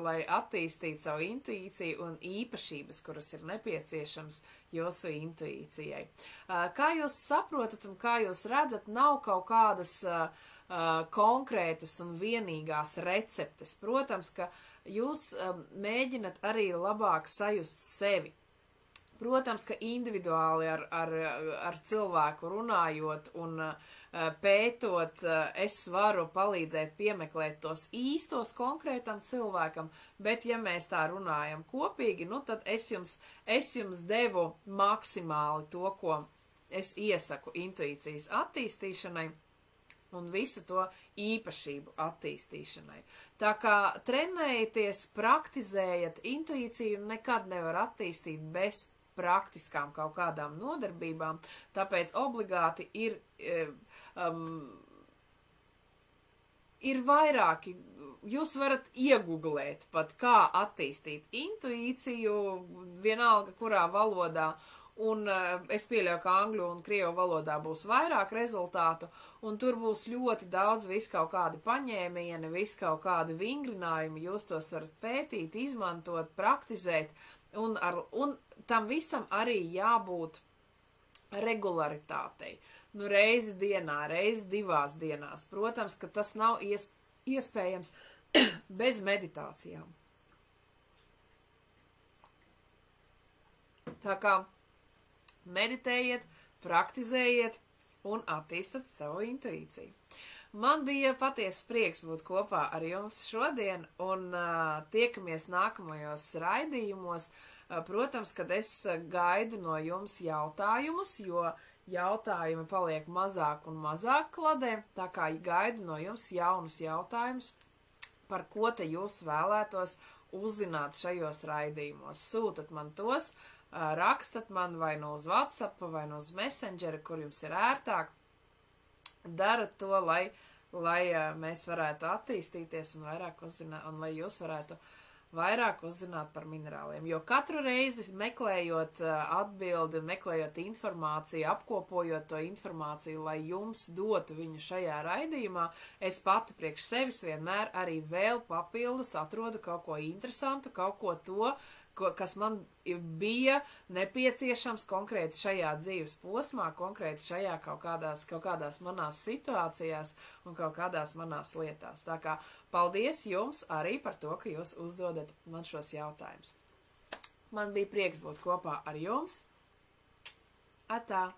lai attīstītu savu intuīciju un īpašības, kuras ir nepieciešams jūsu intuīcijai. Kā jūs saprotat un kā jūs redzat, nav kaut kādas konkrētas un vienīgās receptes. Protams, ka jūs mēģinat arī labāk sajust sevi. Protams, ka individuāli ar cilvēku runājot un pētot, es varu palīdzēt piemeklēt tos īstos konkrētam cilvēkam, bet ja mēs tā runājam kopīgi, tad es jums devu maksimāli to, ko es iesaku intuīcijas attīstīšanai un visu to īpašību attīstīšanai. Tā kā trenējieties, praktizējat, intuīciju nekad nevar attīstīt bez praktiskām kaut kādām nodarbībām, tāpēc obligāti ir vairāki, jūs varat ieguglēt pat, kā attīstīt intuīciju, vienalga kurā valodā, un es pieļauju, ka angļu un krievu valodā būs vairāk rezultātu, un tur būs ļoti daudz viskaut kādi paņēmieni, viskaut kādi vingrinājumi, jūs tos varat pētīt, izmantot, praktizēt, un tam visam arī jābūt regularitātei. Reizi dienā, reizi 2 dienās. Protams, ka tas nav iespējams bez meditācijām. Tā kā meditējiet, praktizējiet un attīstat savu intuīciju. Man bija patiesi prieks būt kopā ar jums šodien un tiekamies nākamajos raidījumos. Protams, kad es gaidu no jums jautājumus, jo jautājumi paliek mazāk un mazāk kladē, tā kā gaidu no jums jaunus jautājumus, par ko te jūs vēlētos uzzināt šajos raidījumos. Sūtat man tos, rakstat man vai no uz WhatsApp, vai no uz Messengeri, kur jums ir ērtāk. Darat to, lai mēs varētu attīstīties un vairāk uzzināt, un lai jūs varētu vairāk uzzināt par minerāliem. Jo katru reizi meklējot atbildi, meklējot informāciju, apkopojot to informāciju, lai jums dotu viņu šajā raidījumā, es pati priekš sevis vienmēr arī vēl papildus atrodu kaut ko interesantu, kaut ko to, kas man bija nepieciešams konkrēti šajā dzīves posmā, konkrēti šajā kaut kādās manās situācijās un kaut kādās manās lietās. Tā kā paldies jums arī par to, ka jūs uzdodat man šos jautājumus. Man bija prieks būt kopā ar jums. Atā!